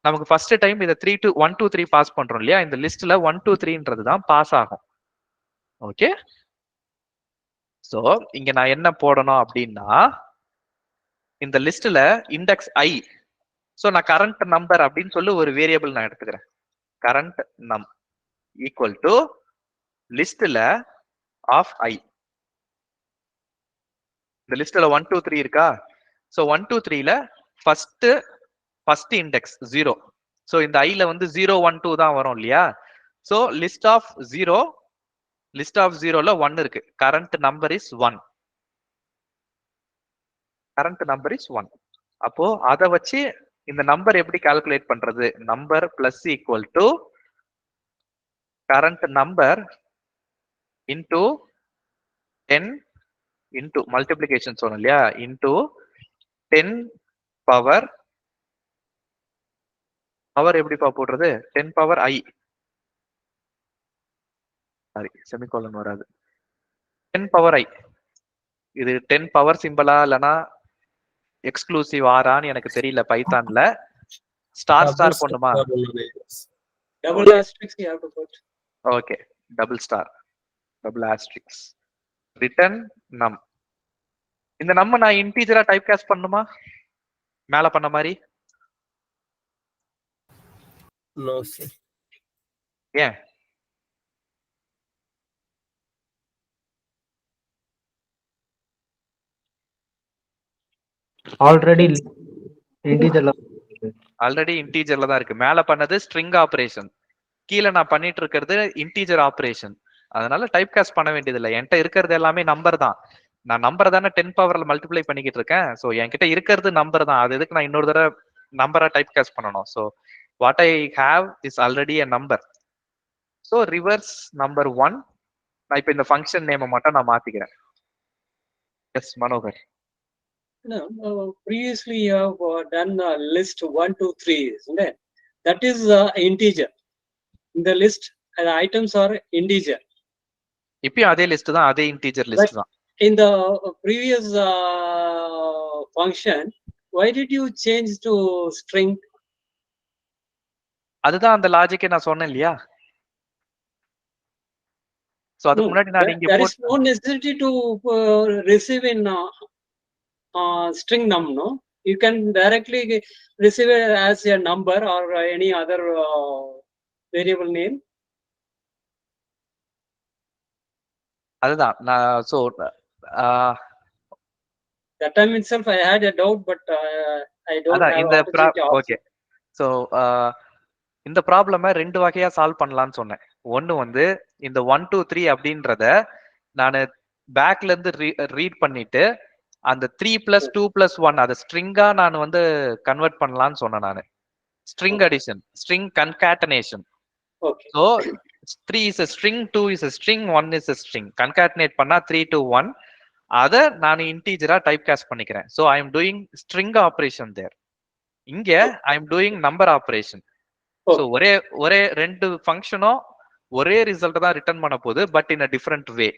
நமக்கு ஃபர்ஸ்ட் டைம் இதை 1 2 3 பாஸ் பண்றோம் இல்லையா. இந்த லிஸ்ட்ல 1 2 3ன்றது தான் பாஸ் ஆகும். ஓகே, ஸோ இங்க நான் என்ன போடணும் அப்படின்னா இந்த லிஸ்ட்ல இண்டெக்ஸ் ஐ. ஸோ நான் கரண்ட் நம்பர் அப்படின்னு சொல்லி ஒரு வேரியபிள் நான் எடுத்துக்கிறேன். கரண்ட் நம் ஈக்குவல் டு லிஸ்ட்ல ஆஃப் ஐ. இந்த லிஸ்ட்ல 1 2 3 இருக்கா. ஸோ 1 2 3ல ஃபர்ஸ்ட் இண்டெக்ஸ் 0. ஸோ இந்த ஐல வந்து 0 1 2 தான் வரும் இல்லையா. ஸோ லிஸ்ட் ஆஃப் 0ல 1 இருக்கு. Current number is 1. Current number is 1. அப்போ அதை வச்சு இந்த நம்பர் எப்படி கால்குலேட் பண்றது? Number plus equal to current number into 10 into multiplication சொன்னோம் இல்லையா, இன்டூ 10 பவர் எப்படிப்பா போடுறது? 10 பவர் I, சாரி செமிகோலன் வராது, 10 பவர் I. இது 10 பவர் சிம்பிளா இல்லனா எக்ஸ்க்ளூசிவ் ஆரான்னு எனக்கு தெரியல. பைத்தான்ல ஸ்டார் பண்ணுமா? Double asterisk you have to put. Okay, double star, double asterisk, return num. இந்த நம்ப நான் இன்டீஜரா டைப் காஸ்ட் பண்ணுமா மேல பண்ண மாதிரி? No sir. ஏன்? ஆல்ரெடி இன்டீஜர்ல தான் இருக்கு. மேல பண்ணது ஸ்ட்ரிங் ஆபரேஷன், கீழே நான் பண்ணிட்டு இருக்கிறது இன்டீஜர் ஆபரேஷன். அதனால டைப் காஸ்ட் பண்ண வேண்டியது இல்லை. என்கிட்ட இருக்கிறது எல்லாமே நம்பர் தான். நான் நம்பர் தானே 10 பவர்ல மல்டிப்ளை பண்ணிக்கிட்டு இருக்கேன். ஸோ என்கிட்ட இருக்கிறது நம்பர் தான். அது எதுக்கு நான் இன்னொரு தடவை நம்பரா டைப் காஸ்ட் பண்ணணும்? So what I have is already a number. So reverse number 1. நான் இப்போ இந்த ஃபங்க்ஷன் நேமை மட்டும் நான் மாத்திக்கிறேன். Yes Manohar. No, previously you have done list 1, 2, 3, isn't it? That is integer. In the list, the items are integer. இப்பயும் அதே லிஸ்ட் தான், அதே இன்டீஜர் லிஸ்ட் தான். In the previous function, why did you change to string? அதுதான் அந்த லாஜிக்கே நான் சொன்னேன் இல்லையா? சோ அதுக்கு முன்னாடி நான் இங்க there is no necessity to receive in string num, no? You can directly receive it as a number or any other variable name. அதுதான் நான் so that time itself I had a doubt, but I don't have இந்த okay. சோ இந்த ப்ராப்ளம ரெண்டு வகையா சால்வ் பண்ணலாம்னு சொன்னேன். ஒன்னு வந்து இந்த 1 2 3 அப்படின்றத நான் பேக்ல இருந்து ரீட் பண்ணிட்டு அந்த 3 + 2 + 1 அத ஸ்ட்ரிங்கா நான் வந்து கன்வெர்ட் பண்ணலாம்னு சொன்னேன். நான் string addition, string concatenation. Okay. So 3 is a string, 2 is a string, 1 is a string. Concatenate பண்ணா 3 to 1. அத நான் இன்டீஜரா டைப் காஸ்ட் பண்ணிக்கிறேன். So I am doing string operation there. இங்க I am doing number operation. So ஒரே ரெண்டு ஃபங்க்ஷனும் ஒரே ரிசல்ட் தான் ரிட்டர்ன் பண்ண போகுது, but in a different way.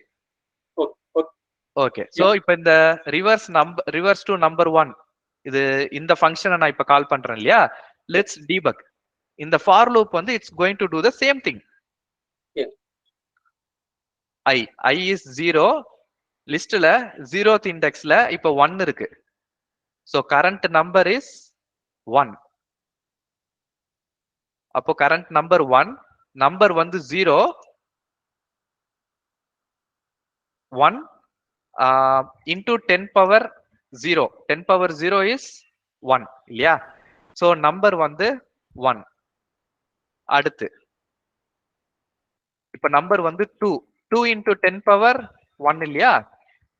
Okay. So இப்போ இந்த ரிவர்ஸ் டு நம்பர் 1 இது இந்த ஃபங்க்ஷனை நான் இப்ப கால் பண்றேன் இல்லையா? Let's debug. இந்த ஃபார் லூப் வந்து it's going to to the same thing. I is 0. லிஸ்ட்ல 0th இண்டெக்ஸ்ல இப்ப 1 இருக்கு. So current number is 1. அப்போ கரண்ட் நம்பர் 1, நம்பர் வந்து 0, 1 into 10 power 0. 10 power 0 is 1 இல்லையா? சோ நம்பர் வந்து 1. அடுத்து இப்ப நம்பர் வந்து 2. 2 into 10 power 1 இல்லையா?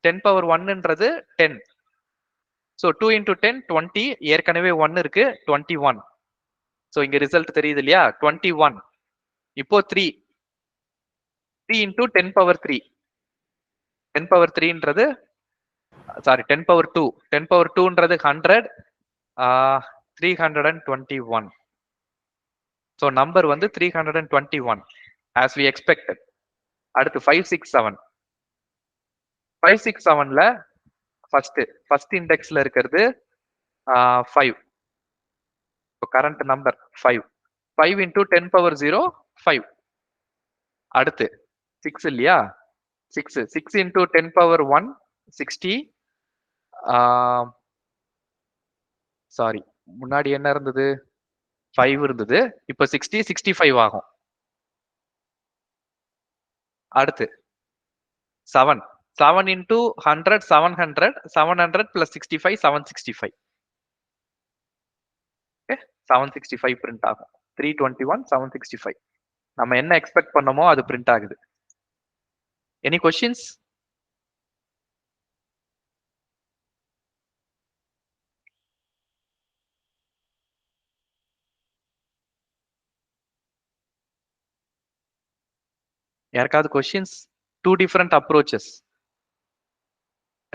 10 power 1ன்றது 10. So 2 into 10 20. ஏற்கனவே 1 இருக்கு, 21. சோ இங்க ரிசல்ட் தெரியுது இல்லையா? 21. இப்போ 3 into 10 power 3. 10 power 3ன்றது சாரி 10 power 2. 10 power 2ன்றது 100. 321. சோ நம்பர் வந்து 321 as we expected. அடுத்து 5 6 7. 5 6 7ல ஃபர்ஸ்ட் இண்டெக்ஸ்ல இருக்கிறது 5. Current number 5. 5 into 10 power 0 5. அடுத்து 6 இல்லையா? 6 into 10 power 1 60. சாரி முன்னாடி என்ன இருந்தது? 5 இருந்தது. இப்போ 60 65 ஆகும். அடுத்து 7 into 100 700. 700 plus 65 765. 765 பிரிண்ட் ஆகும். 321 765. நம்ம என்ன எக்ஸ்பெக்ட் பண்ணோமோ அது பிரிண்ட் ஆகுது. Any questions? யாருக்காவது கொஸ்டின்ஸ்? 2 different approaches.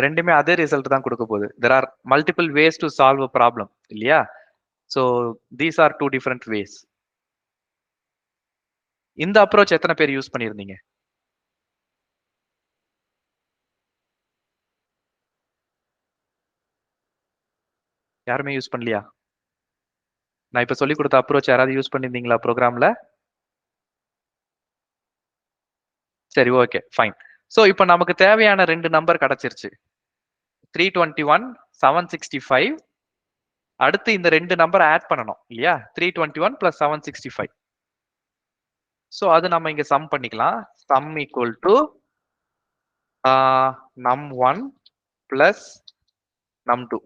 ரெண்டுமே அதே ரிசல்ட் தான் கொடுக்க போகுது. There are multiple ways to solve a problem இல்லையா? So these are 2 different ways. இந்த அப்ரோச் எத்தனை பேர் யூஸ் பண்ணிருந்தீங்க? யாருமே யூஸ் பண்ணலையா? நான் இப்ப சொல்லி கொடுத்த அப்ரோச் யாராவது யூஸ் பண்ணிருந்தீங்களா ப்ரோக்ராம்ல? சரி, ஓகே, ஃபைன். சோ இப்போ நமக்கு தேவையான 2 நம்பர் கிடைச்சிருச்சு. 321, 765. அடுத்து இந்த 2 நம்பர் ஆட் பண்ணணும் இல்லையா? 321 plus 765. சோ அது நம்ம இங்க சம் பண்ணிக்கலாம். sum equal to num1 plus num2.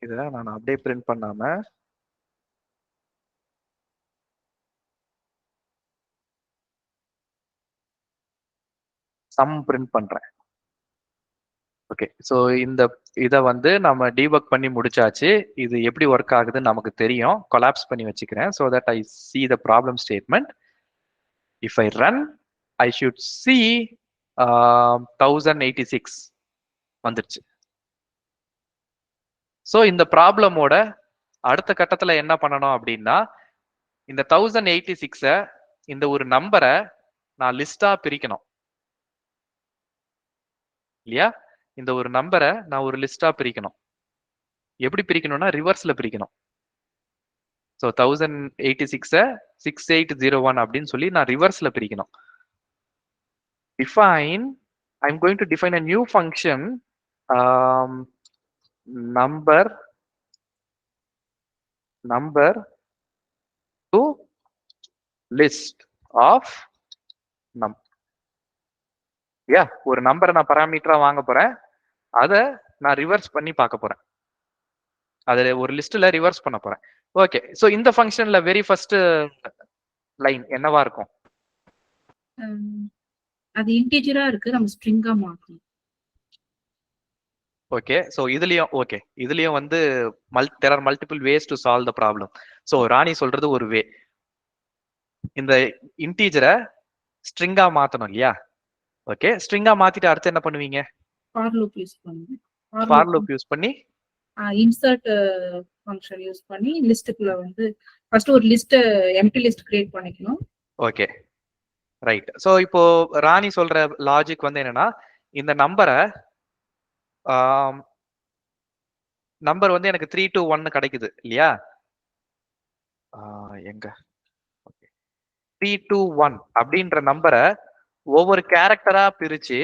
இத நான் அப்படியே பிரிண்ட் பண்ணாம சம் பிரிண்ட் பண்றேன். ஓகே, சோ இத வந்து நம்ம டீபக் பண்ணி முடிச்சாச்சு. இது எப்படி ஒர்க் ஆகுதுன்னு நமக்கு தெரியும். கொலாப்ஸ் பண்ணி வச்சுக்கிறேன் so that I see the problem statement. If I run, I should see 1086 வந்துருச்சு. சோ இந்த ப்ராப்ளமோட அடுத்த கட்டத்துல என்ன பண்ணணும் அப்படின்னா, இந்த 1086 இந்த ஒரு நம்பரை நான் லிஸ்டா பிரிக்கணும் இல்லையா? இந்த ஒரு நம்பரை நான் ஒரு லிஸ்டா பிரிக்கணும். எப்படி பிரிக்கணும்னா ரிவர்ஸ்ல பிரிக்கணும். சோ 1086 6801 அப்படின்னு சொல்லி நான் ரிவர்ஸ்ல பிரிக்கணும். Define, I'm going to define a new function, number to list of num. ஒரு நம்பரை நான் பராமீட்டரா வாங்க போறேன். அதை நான் ரிவர்ஸ் பண்ணி பார்க்க போறேன். அதுல ஒரு லிஸ்ட்ல ரிவர்ஸ் பண்ண போறேன். ஓகே, சோ இந்த ஃபங்க்ஷன்ல வெரி ஃபர்ஸ்ட் லைன் என்னவா இருக்கும்? அது இன்டிஜரா இருக்கு, நம்ம ஸ்ட்ரிங்கா மாத்தணும். ஓகே, சோ இதுலயும் வந்து there are multiple ways to solve the problem. So Rani சொல்றது ஒரு வே. இந்த இன்டிஜரை ஸ்ட்ரிங்கா மாத்தணும் இல்லையா? ஓகே, ஸ்ட்ரிங்கா மாத்திட்டு அடுத்து என்ன பண்ணுவீங்க? ஃபார் லூப் யூஸ் பண்ணுங்க. ஃபார் லூப் யூஸ் பண்ணி இன்சர்ட் ஃபங்க்ஷன் யூஸ் பண்ணி லிஸ்ட்க்குள்ள வந்து ஃபர்ஸ்ட் ஒரு எம்ப்டி லிஸ்ட் கிரியேட் பண்ணிக்கணும். Okay, right. சோ இப்போ ராணி சொல்ற லாஜிக் வந்து என்னன்னா, இந்த நம்பர் வந்து எனக்கு 321 கிடைக்குது இல்லையா? எங்க 321 அப்படின்ற நம்பரை ஒவ்வொரு கேரக்டரா பிரிச்சு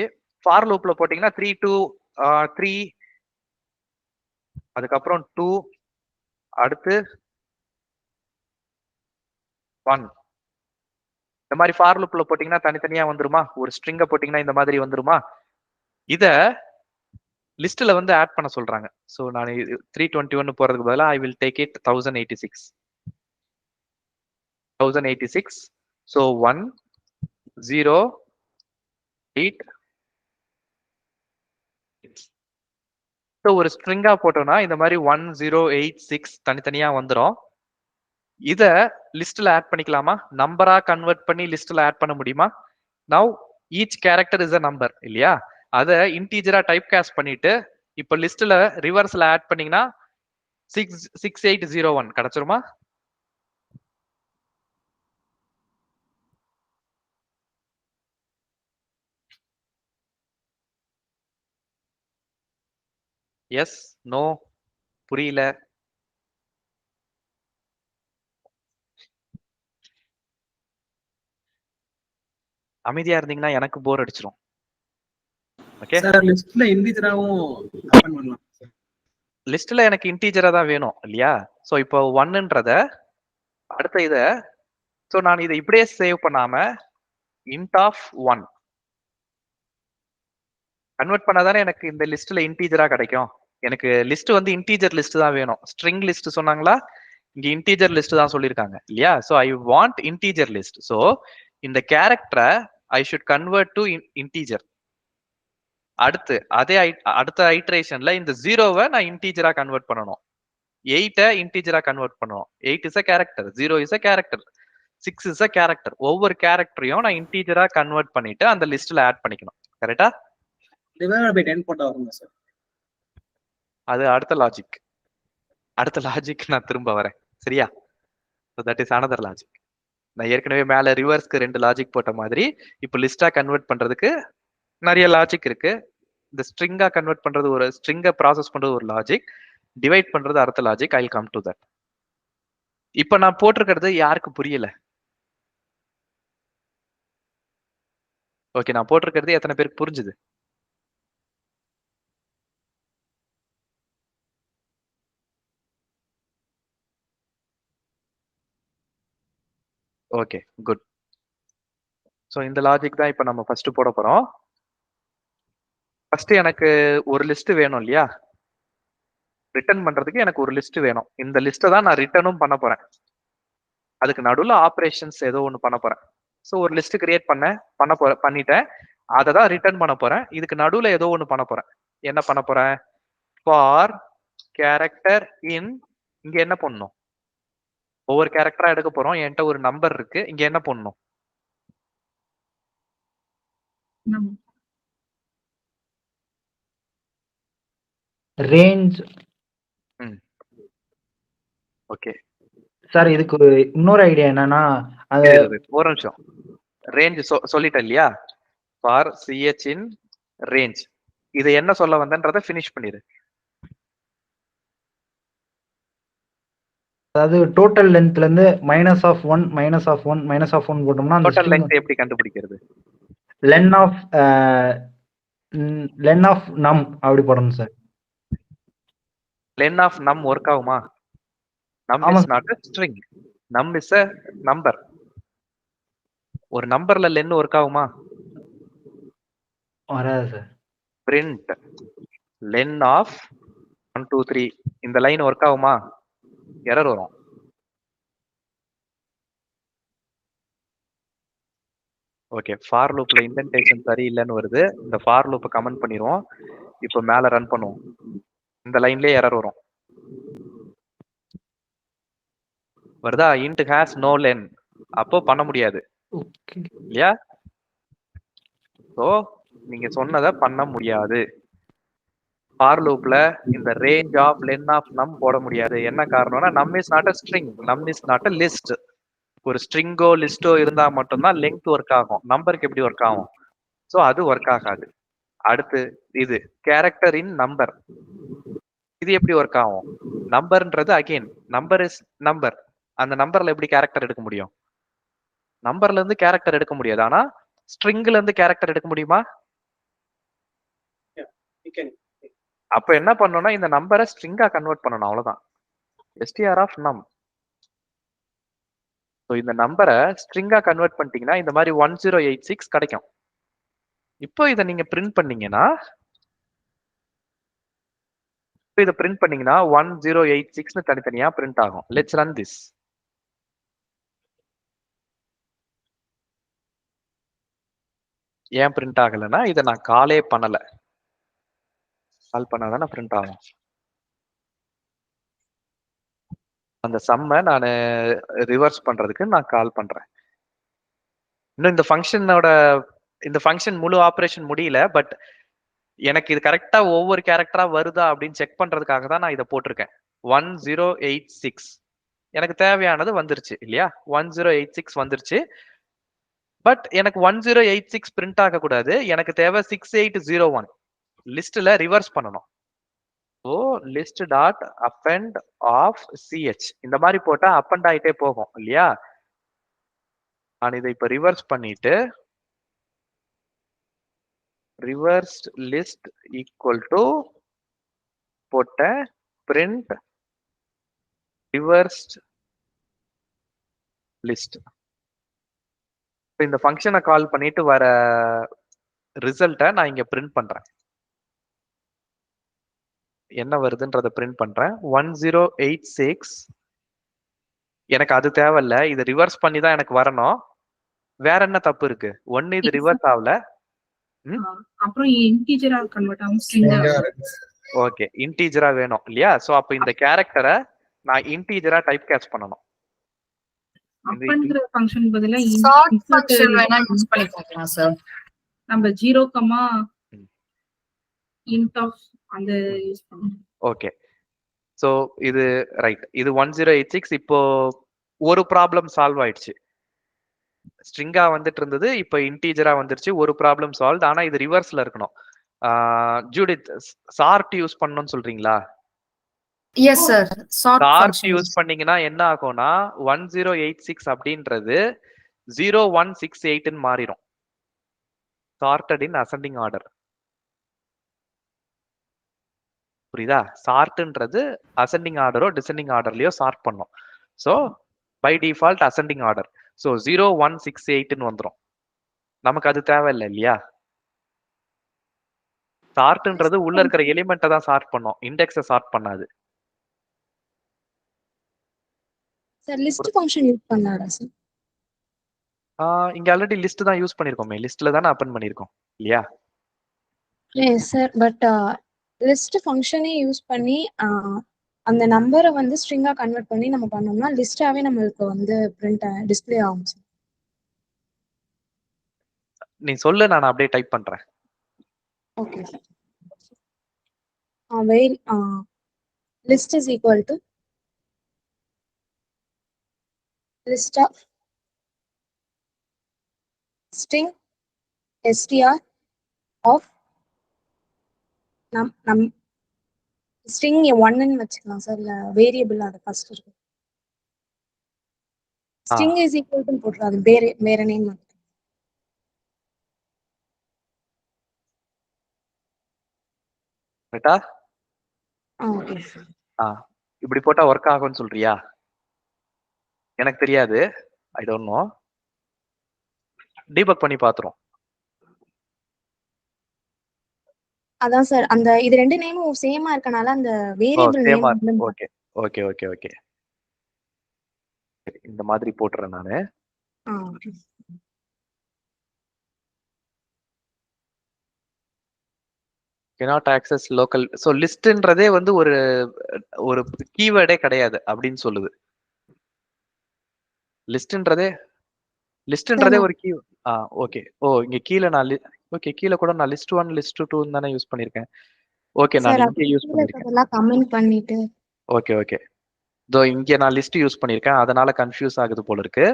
ஃபார் லூப்ல போட்டீங்கன்னா 3 அதுக்கப்புறம் 2 அடுத்து 1 இந்த மாதிரி ஃபார் லூப்ல போட்டீங்கன்னா தனித்தனியா வந்துருமா? ஒரு ஸ்ட்ரிங்க போட்டீங்கன்னா இந்த மாதிரி வந்துருமா? இத லிஸ்ட்ல வந்து ஆட் பண்ண சொல்றாங்க. சோ நான் 321 போறதுக்கு பதிலா I will take it 1086. So 1 0 8. So ஒரு ஸ்ட்ரிங்கா போட்டோம்னா இந்த மாதிரி 1 0 8 6 தனித்தனியா வந்துடும். இத லிஸ்ட்ல ஆட் பண்ணிக்கலாமா? நம்பரா கன்வெர்ட் பண்ணி லிஸ்ட்ல ஆட் பண்ண முடியுமா? Now each character is a number இல்லையா? அதை இன்டீஜரா டைப் காஸ்ட் பண்ணிட்டு இப்ப லிஸ்ட்ல ரிவர்ஸ்ல ஆட் பண்ணீங்கன்னா 6801 கிடைச்சிருமா? எஸ், நோ, புரியல. அமைதியா இருந்தீங்கன்னா எனக்கு போர் அடிச்சிரும். ஓகே சார், லிஸ்ட்ல இன்டிஜராவும் அசைன் பண்ணலாம். லிஸ்ட்ல எனக்கு இன்டிஜரா தான் வேணும் இல்லையா? சோ இப்போ 1ன்றத அடுத்த இத சோ நான் இதை இப்படியே சேவ் பண்ணாம int of 1 கன்வெர்ட் பண்ணாதானே எனக்கு இந்த லிஸ்ட்ல இன்டிஜரா கிடைக்கும். எனக்கு லிஸ்ட் வந்து இன்டிஜர் லிஸ்ட் தான் வேணும். ஸ்ட்ரிங் லிஸ்ட் சொன்னாங்களா? இங்க இன்டிஜர் லிஸ்ட் தான் சொல்லிருக்காங்க இல்லையா? So I want integer list. So இந்த கேரக்டரை I should convert to integer. அடுத்த ஐட்ரேஷன்ல இந்த 0வை நான் இன்டீஜரா கன்வெர்ட் பண்ணணும். 8 இன்டீஜரா கன்வெர்ட் பண்ணணும். 8 is a character, 0 is a character, 6 is a character. ஒவ்வொரு கேரக்டரையும் நான் இன்டீஜரா கன்வெர்ட் பண்ணிட்டு அந்த லிஸ்ட்ல ஆட் பண்ணிக்கணும். கரெக்டா? டிவைடட் பை 10 போட்டா வருமா சார்? அது அடுத்த லாஜிக் நான் திரும்ப வரேன். சரியா? So that is another logic. நான் ஏற்கனவே மேல ரிவர்ஸ்க்கு 2 லாஜிக் போட்ட மாதிரி இப்போ லிஸ்டா கன்வெர்ட் பண்றதுக்கு நிறைய லாஜிக் இருக்கு. இந்த ஸ்ட்ரிங்கா கன்வெர்ட் பண்றது ஒரு ஸ்ட்ரிங்கை ப்ராசஸ் பண்றது ஒரு லாஜிக், டிவைட் பண்றது அடுத்த logic. I will come to that. இப்போ நான் போட்டிருக்கிறது யாருக்கு புரியல? ஓகே, நான் போட்டிருக்கிறது எத்தனை பேருக்கு புரிஞ்சுது? Okay, good. ஸோ இந்த லாஜிக் தான் இப்போ நம்ம ஃபர்ஸ்ட் போட போறோம். ஃபர்ஸ்ட் எனக்கு ஒரு லிஸ்ட் வேணும் இல்லையா? ரிட்டர்ன் பண்றதுக்கு எனக்கு ஒரு லிஸ்ட் வேணும். இந்த லிஸ்ட்டை தான் நான் ரிட்டர்னும் பண்ண போறேன். அதுக்கு நடுவில் ஆப்ரேஷன்ஸ் ஏதோ ஒன்று பண்ண போறேன். ஸோ ஒரு லிஸ்ட் கிரியேட் பண்ணிட்டேன். அதை தான் ரிட்டர்ன் பண்ண போறேன். இதுக்கு நடுவில் ஏதோ ஒன்று பண்ண போறேன். என்ன பண்ண போறேன்? ஃபார் கேரக்டர் இன், இங்க என்ன பண்ணணும்? ஒவ்வொரு கேரக்டரா எடுக்க போறோம். என்கிட்ட ஒரு நம்பர் இருக்கு. இங்க என்ன பண்ணணும்? ரேஞ்ச். ஓகே சார், இதுக்கு இன்னொரு ஐடியா என்னன்னா, அது ஒரு நிமிஷம். ரேஞ்ச் சொல்லிட்டேன் இல்லையா? For CH in range. இது என்ன சொல்ல வந்தன்றதை ஃபினிஷ் பண்ணிடு. அதாவது டோட்டல் லென்த்ல இருந்து -1 -1 போட்டோம்னா அந்த டோட்டல் லென்த் எப்படி கண்டுபிடிக்கிறது? லென் ஆஃப் நம் அப்படி போடணும் சார். லென் ஆஃப் நம் ஒர்க் ஆகுமா? நம் இஸ் நாட் a string. நம் இஸ் a நம்பர். ஒரு நம்பர்ல லென் ஒர்க் ஆகுமா? வராது சார். பிரிண்ட் லென் ஆஃப் 1 2 3 இந்த லைன் ஒர்க் ஆகுமா? எரர் வரும். ஓகே, ஃபார் லூப்ல இன்டென்டேஷன் சரியில்லைன்னு வருது. இந்த ஃபார் லூப்பை கமெண்ட் பண்ணிடுவோம். இப்போ மேல ரன் பண்ணுவோம். இந்த லைன்லயே எரர் வரும். வருதா? Int has no len. அப்போ பண்ண முடியாது இல்லையா? ஸோ நீங்க சொன்னதை பண்ண முடியாது. ஃபார் லூப்ல இந்த ரேஞ்ச் ஆஃப் லென் ஆஃப் நம் போட முடியாது. என்ன காரணம்னா நம் இஸ் நாட் அ ஸ்ட்ரிங், நம் இஸ் நாட் அ லிஸ்ட். ஒரு ஸ்ட்ரிங்கோ லிஸ்டோ இருந்தா மட்டும்தான் லெங்த் ஒர்க் ஆகும். நம்பருக்கு எப்படி ஒர்க் ஆகும்? ஸோ அது ஒர்க் ஆகாது. அடுத்து இது கேரக்டர் இன் நம்பர். இது எப்படி ஒர்க் ஆகும்? நம்பர்ன்றது அகைன் நம்பர் இஸ் நம்பர். அந்த நம்பர்ல எப்படி கேரக்டர் எடுக்க முடியும்? நம்பர்ல இருந்து கேரக்டர் எடுக்க முடியாது. ஆனா ஸ்ட்ரிங்ல இருந்து கேரக்டர் எடுக்க முடியுமா? அப்ப என்ன பண்ணணும்னா இந்த நம்பரை ஸ்ட்ரிங்கா கன்வெர்ட் பண்ணணும். அவ்வளவுதான். str ஆஃப் நம். ஸோ இந்த நம்பரை ஸ்ட்ரிங்கா கன்வெர்ட் பண்ணிட்டீங்கன்னா இந்த மாதிரி 1086 கிடைக்கும். இப்போ இதை நீங்க பிரிண்ட் பண்ணீங்கன்னா, இதை பிரிண்ட் பண்ணீங்கன்னா 1086 தனித்தனியா பிரிண்ட் ஆகும். Let's run this. ஏன் பிரிண்ட் ஆகலைன்னா இதை நான் காலே பண்ணல. கால் பண்ணாதான் பிரிண்ட் ஆகும். அந்த சம்மை நான் ரிவர்ஸ் பண்றதுக்கு நான் கால் பண்றேன். இன்னும் இந்த ஃபங்க்ஷன் முழு ஆப்ரேஷன் முடியல. பட் எனக்கு இது கரெக்டா ஒவ்வொரு கேரக்டரா வருதா அப்படின்னு செக் பண்றதுக்காக தான் நான் இதை போட்டிருக்கேன். 1086 எனக்கு தேவையானது வந்துருச்சு இல்லையா? 1086 வந்துருச்சு. பட் எனக்கு 1086 பிரிண்ட் ஆக கூடாது. எனக்கு தேவை 6801 லிஸ்ட்ல ரிவர்ஸ் பண்ணணும். So list dot append of CH இந்த மாதிரி போட்டா அப்பெண்ட் ஆகிட்டே போகும் இல்லையா? நான் இதை இப்ப ரிவர்ஸ் பண்ணிட்டு ரிவர்ஸ் லிஸ்ட் ஈக்குவல் டு போட்ட பிரிண்ட் ரிவர்ஸ்ட் லிஸ்ட். இந்த ஃபங்க்ஷனை கால் பண்ணிட்டு வர ரிசல்ட்டை நான் இங்க பிரிண்ட் பண்றேன். என்ன வருதுன்றத பிரிண்ட் பண்றேன். 1086 எனக்கு அது தேவையில்ல. இதை ரிவர்ஸ் பண்ணி தான் எனக்கு வரணும். வேற என்ன தப்பு இருக்கு? ஒன்னு இது ரிவர்ஸ் ஆகல. அப்புறம் இன்டிஜரா கன்வெர்ட் ஆகும் ஸ்ட்ரிங்கா. ஓகே, இன்டிஜரா வேணும் இல்லையா? சோ அப்ப இந்த கேரக்டரை நான் இன்டிஜரா டைப் கேட்ச் பண்ணனும். அப்பன்ற ஃபங்க்ஷன் பதிலா சார்ட் ஃபங்க்ஷன் வேணா யூஸ் பண்ணி பார்க்கலாம் சார். நம்ம 0, int of அந்த யூஸ் பண்ணனும். ஓகே, சோ இது ரைட். இது 1086. இப்போ ஒரு ப்ராப்ளம் சால்வ் ஆயிடுச்சு. ஸ்ட்ரிங்கா வந்துட்டு இருந்தது, இப்போ இன்டிஜரா வந்துருச்சு. ஒரு ப்ராப்ளம் சால்வ். ஆனா இது ரிவர்ஸ்ல இருக்கணும். ஜூடித், சார்ட் யூஸ் பண்ணனும்னு சொல்றீங்களா? Yes sir. சார்ட் யூஸ் பண்ணீங்கன்னா என்ன ஆகும்னா 1086 அப்படின்றது 0168 ன்னு மாறிடும். Sorted in ascending order. புரியுதா? சார்ட்ன்றது அசெண்டிங் ஆர்டரோ டிசெண்டிங் ஆர்டர்லயோ சார்ட் பண்ணும். So by default ascending order. So 0168 ன்னு வந்துரும். நமக்கு அது தேவையில்லை இல்லையா? சார்ட்ன்றது உள்ள இருக்கிற எலிமெண்ட்டை தான் சார்ட் பண்ணும், இண்டெக்ஸை சார்ட் பண்ணாது. சார் லிஸ்ட் ஃபங்க்ஷன் யூஸ் பண்ணாரா சார்? இங்க ஆல்ரெடி லிஸ்ட் தான் யூஸ் பண்ணிருக்கோமே. லிஸ்ட்ல தானே அப்பன் பண்ணிருக்கோம் இல்லையா? Yes sir. பட் லிஸ்ட் ஃபங்க்ஷனே யூஸ் பண்ணி அந்த நம்பரை வந்து ஸ்ட்ரிங்கா கன்வெர்ட் பண்ணி நம்ம பண்ணோம்னா லிஸ்டாவே நம்மளுக்கு வந்து பிரிண்ட் டிஸ்ப்ளே ஆகும் சார். நீ சொல்லு, நான் அப்படியே டைப் பண்றேன். Okay sir. Wait list is equal to list of string str of நம் string 1 ன்னு வச்சுக்கலாம் சார். இல்ல வேரியபிள் அது ஃபர்ஸ்ட் இருக்கு. string is equal to போடுறோம். அது வேற நேம். ரைட்டா? Okay sir. இப்படி போட்டா ஒர்க் ஆகும்னு சொல்றியா? எனக்கு தெரியாது, ஐ டோன்ட் நோ. டீபக் பண்ணி பாத்துறோம். அதான் சார், அந்த இது ரெண்டு நேமும் சேமா இருக்கனால அந்த variable name. Okay okay okay okay, இந்த மாதிரி போட்டுறேன் நானு. cannot access local. so listன்றதே வந்து ஒரு கீவேர்டே கிடையாது அப்படின்னு சொல்லுது. லிஸ்ட்ன்றதே ஒரு கீ. ஓகே. இங்க கீழ நான் ஓகே, கீழ கூட நான் list 1 list 2 தானே யூஸ் பண்ணிருக்கேன். ஓகே, நான் இங்க யூஸ் பண்ணிருக்கேன். அதெல்லாம் கமெண்ட் பண்ணிட்டு. ஓகே ஓகே, இங்க நான் லிஸ்ட் யூஸ் பண்ணிருக்கேன், அதனால கன்ஃபியூஸ் ஆகுது போல இருக்கு.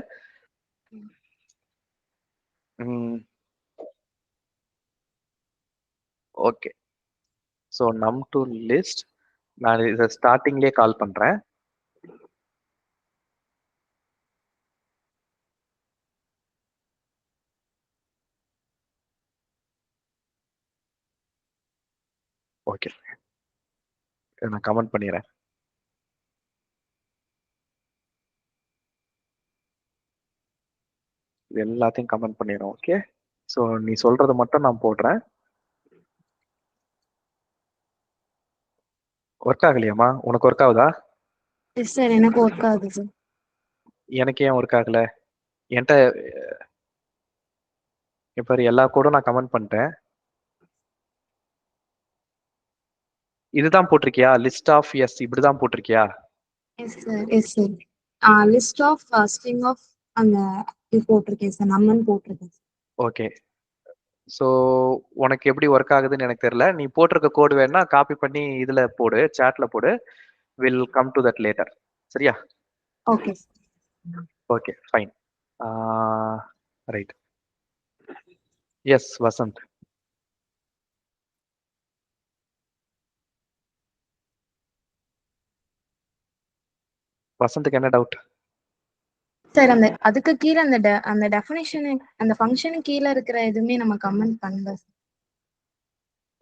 Okay, so num to list நான் இத ஸ்டார்டிங்லயே கால் பண்றேன். ஓகே, நான் கமெண்ட் பண்ணிடுறேன். இது எல்லாத்தையும் கமெண்ட் பண்ணிடுறோம். ஓகே, சோ நீ சொல்றது மட்டும் நான் போடுறேன். ஒர்க் ஆகலையாமா? உனக்கு ஒர்க் ஆகுதா? எஸ் சார், எனக்கு ஒர்க் ஆகுது சார். எனக்கு ஏன் ஒர்க் ஆகல? என்கிட்ட இப்ப எல்லா கோடும் நான் கமெண்ட் பண்ணிட்டேன். இதுதான் போட்டிருக்கியா? லிஸ்ட் ஆஃப் எஸ் இப்படிதான் போட்டிருக்கியா? Yes sir, yes sir. List of string of அந்த இது போட்டிருக்கேன் சார், நம்மன்னு போட்டிருக்கேன். ஓகே, ஸோ உனக்கு எப்படி ஒர்க் ஆகுதுன்னு எனக்கு தெரியல. நீ போட்டிருக்க கோடு வேணா காப்பி பண்ணி இதுல போடு, சாட்ல போடு. Will come to that later. சரியா? Okay okay, fine. Right. Yes Vasanth. வசந்துக்கு என்ன டவுட் சார்? அதுக்கு கீழே அந்த டெஃபினிஷன் அந்த ஃபங்க்ஷனுக்கு கீழே இருக்கிற எதுவுமே நம்ம கமெண்ட் பண்ணல.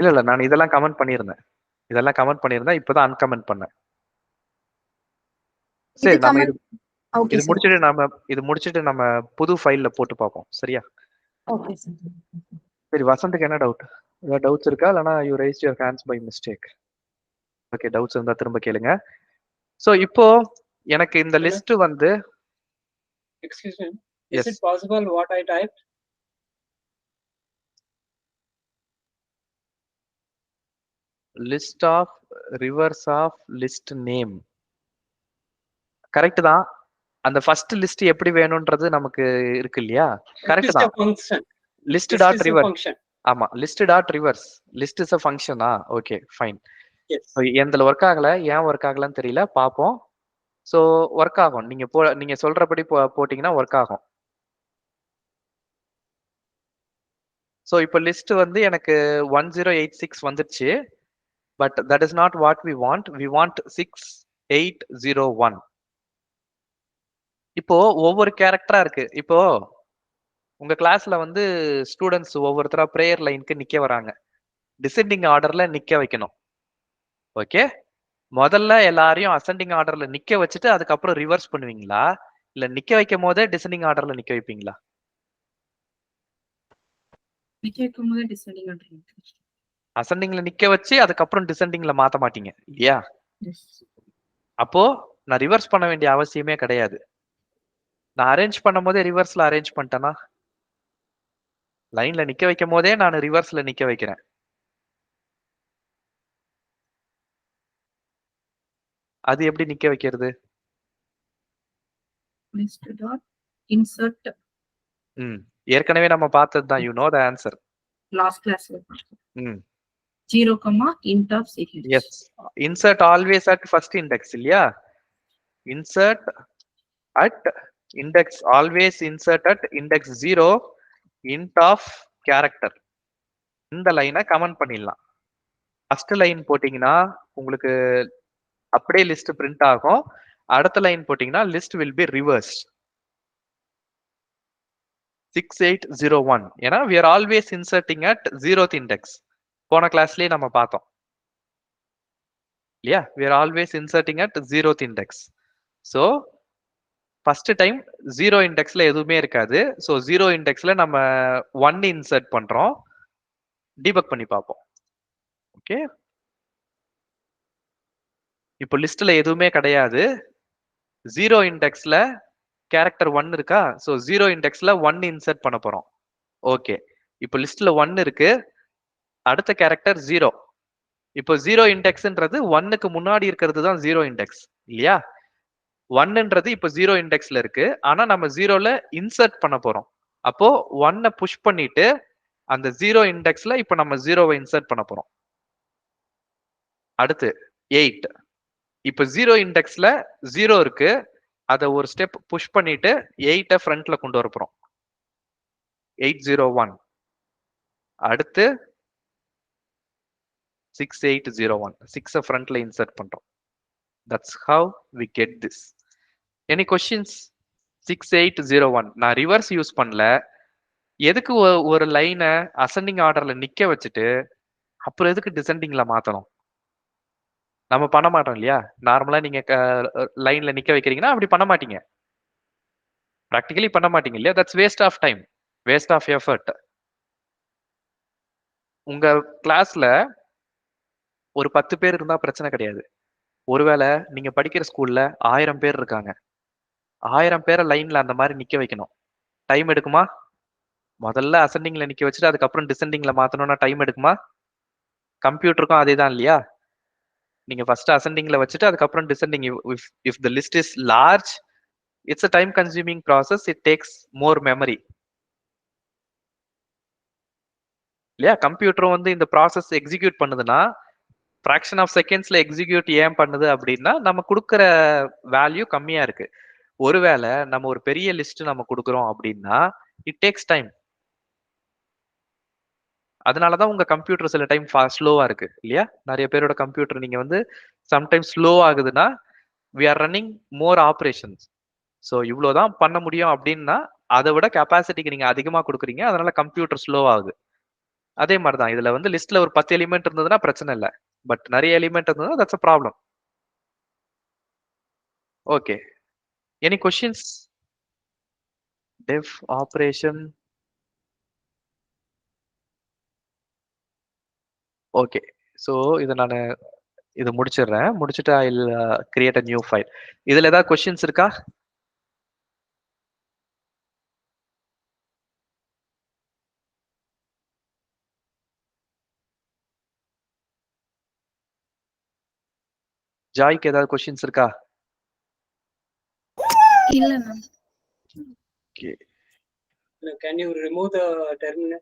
இல்ல நான் இதெல்லாம் கமெண்ட் பண்ணியிருந்தேன். இப்பதான் அன்கமெண்ட் பண்ணேன். சரி, நம்ம இது முடிச்சிட்டு நம்ம புது ஃபைல்ல போட்டு பார்ப்போம். சரியா? Okay sir. சரி, வசந்துக்கு என்ன டவுட்? ஏதாவது டவுட்ஸ் இருக்கா? இல்லனா you raised your hands by mistake? Okay, doubts இருந்தா திரும்ப கேளுங்க. சோ இப்போ எனக்கு இந்த லிஸ்ட் வந்து Excuse me. Is it possible what I typed? List of reverse of list name. Correct தான். அந்த ஃபர்ஸ்ட் லிஸ்ட் எப்படி வேணும்ன்றது நமக்கு இருக்கு இல்லையா? கரெக்ட் தான். List dot reverse. ஆமா, list dot reverse. List is a function. Okay fine. எந்தல ஒர்க் ஆகல, ஏன் ஒர்க் ஆகலன்னு தெரியல, பாப்போம். சோ ஒர்க் ஆகும். நீங்க சொல்றபடி போட்டீங்கன்னா ஒர்க் ஆகும். சோ இப்போ லிஸ்ட் வந்து எனக்கு 1086 வந்துருச்சு. But that is not what we want. We want 6801. இப்போ ஒவ்வொரு கேரக்டரா இருக்கு. இப்போ உங்க கிளாஸ்ல வந்து ஸ்டூடெண்ட்ஸ் ஒவ்வொருத்தரா பிரேயர் லைனுக்கு நிக்க வராங்க. டிசெண்டிங் ஆர்டர்ல நிக்க வைக்கணும். ஓகே, முதல்ல எல்லாரையும் அசெண்டிங் ஆர்டர்ல நிக்க வச்சுட்டு அதுக்கப்புறம் ரிவர்ஸ் பண்ணுவீங்களா, இல்ல நிக்க வைக்கும் போதே டிசெண்டிங் ஆர்டர்ல நிக்க வைப்பீங்களா? நிக்க வைக்கும் போதே டிசெண்டிங் ஆர்டர். அசெண்டிங்ல நிக்க வச்சு அதுக்கப்புறம் டிசெண்டிங்ல மாத்த மாட்டீங்க இல்லையா? அப்போ நான் ரிவர்ஸ் பண்ண வேண்டிய அவசியமே கிடையாது. நான் அரேஞ்ச் பண்ணும் போதே ரிவர்ஸ்ல அரேஞ்ச் பண்ணிட்டேனா, லைன்ல நிக்க வைக்கும் போதே நான் ரிவர்ஸ்ல நிக்க வைக்கிறேன். அது எப்படி நிக்க வைக்கிறது? List dot insert. ஏற்கனவே நம்ம பார்த்தது தான். You know the answer. Last கிளாஸ்ல 0, int of ch. Yes, insert always at first index இல்லையா? Insert at index, always insert at index 0 int of character. இந்த லைனை கமெண்ட் பண்ணிடலாம். ஃபர்ஸ்ட் லைன் போட்டீங்கன்னா உங்களுக்கு அப்படியே லிஸ்ட் பிரிண்ட் ஆகும். அடுத்த லைன் போட்டீங்கன்னா லிஸ்ட் வில் பி ரிவர்ஸ் 6801. ஏன்னா we are always inserting at 0th index. போன கிளாஸ்லயே நம்ம பார்த்தோம் இல்லையா? we are always inserting at 0th index. so first time 0 indexல எதுவுமே இருக்காது. so 0 indexல நம்ம 1 insert பண்றோம். டீபக் பண்ணி பார்ப்போம். ஓகே, இப்போ லிஸ்ட்ல எதுவுமே கிடையாது. 0 இண்டெக்ஸ்ல கேரக்டர் 1 இருக்கா? சோ 0 இண்டெக்ஸ்ல 1 இன்சர்ட் பண்ண போறோம். ஓகே, இப்போ லிஸ்ட்ல 1 இருக்கு, அடுத்த கேரக்டர் 0. இப்போ 0 இண்டெக்ஸ்ன்றது 1க்கு முன்னாடி இருக்கிறது தான் 0 இண்டெக்ஸ் இல்லையா? 1ன்றது இப்போ 0 இண்டெக்ஸ்ல இருக்கு, ஆனா நம்ம 0ல இன்சர்ட் பண்ண போறோம். அப்போ 1 புஷ் பண்ணிட்டு அந்த 0 இண்டெக்ஸ்ல இப்போ நம்ம 0வை இன்சர்ட் பண்ண போறோம். அடுத்து 8. இப்போ 0 இண்டெக்ஸ்ல 0 இருக்கு, அதை ஒரு ஸ்டெப் புஷ் பண்ணிட்டு 8 ஃப்ரண்ட்ல கொண்டு வர போறோம். 801. அடுத்து 6801. 6 ஃப்ரண்ட்ல இன்சர்ட் பண்றோம். That's how we get this. Any questions? 6801. நான் ரிவர்ஸ் யூஸ் பண்ணல. எதுக்கு ஒரு லைனை அசெண்டிங் ஆர்டர்ல நிக்க வச்சுட்டு அப்புறம் எதுக்கு டிசெண்டிங்ல மாத்தணும்? நம்ம பண்ண மாட்டோம் இல்லையா? நார்மலா நீங்க லைன்ல நிக்க வைக்கிறீங்கன்னா அப்படி பண்ண மாட்டீங்க, பிராக்டிகலி பண்ண மாட்டீங்க இல்லையா? That's waste of time, waste of effort. உங்க கிளாஸ்ல ஒரு 10 பேர் இருந்தா பிரச்சனை கிடையாது. ஒருவேளை நீங்க படிக்கிற ஸ்கூல்ல 1000 பேர் இருக்காங்க. 1000 பேரை லைன்ல அந்த மாதிரி நிக்க வைக்கணும். டைம் எடுக்குமா? முதல்ல அசெண்டிங்ல நிக்க வச்சுட்டு அதுக்கப்புறம் டிசெண்டிங்ல மாத்தணும்னா டைம் எடுக்குமா? கம்ப்யூட்டருக்கும் அதே தான் இல்லையா? நீங்க ஃபர்ஸ்ட் அசெண்டிங்ல வச்சுட்டு அதுக்கப்புறம் descending. If the list is large, it's a time consuming process. It takes more memory. இல்லையா? கம்ப்யூட்டரும் வந்து இந்த ப்ராசஸ் எக்ஸிக்யூட் பண்ணுதுன்னா ஃபிராக்ஷன் ஆஃப் செகண்ட்ஸ்ல எக்ஸிக்யூட் ஏன் பண்ணுது அப்படின்னா நம்ம கொடுக்குற வேல்யூ கம்மியா இருக்கு. ஒருவேளை நம்ம ஒரு பெரிய லிஸ்ட் நம்ம கொடுக்குறோம் அப்படின்னா இட் டேக்ஸ் டைம். அதனாலதான் உங்க கம்ப்யூட்டர் சில டைம் ஸ்லோவா இருக்கு இல்லையா? நிறைய பேரோட கம்ப்யூட்டர் நீங்க வந்து சம்டைம்ஸ் ஸ்லோ ஆகுதுன்னா we are running more operations. So இவ்வளோதான் பண்ண முடியும் அப்படின்னா அதை விட கெப்பாசிட்டிக்கு நீங்க அதிகமா கொடுக்குறீங்க, அதனால கம்ப்யூட்டர் ஸ்லோ ஆகுது. அதே மாதிரிதான் இதுல வந்து லிஸ்ட்ல ஒரு 10 எலிமெண்ட் இருந்ததுன்னா பிரச்சனை இல்லை, பட் நிறைய எலிமெண்ட் இருந்ததுன்னா that's a problem. Okay, any questions? def operation. Okay, so இதை முடிச்சிடுறேன். முடிச்சுட்டு I will create a new file. இதுல ஏதாவது கொஸ்டின்ஸ் இருக்கா? ஜாய்க்கு ஏதாவது क्वेश्चंस இருக்கா? இல்ல ma'am. Okay. Can you remove the terminal?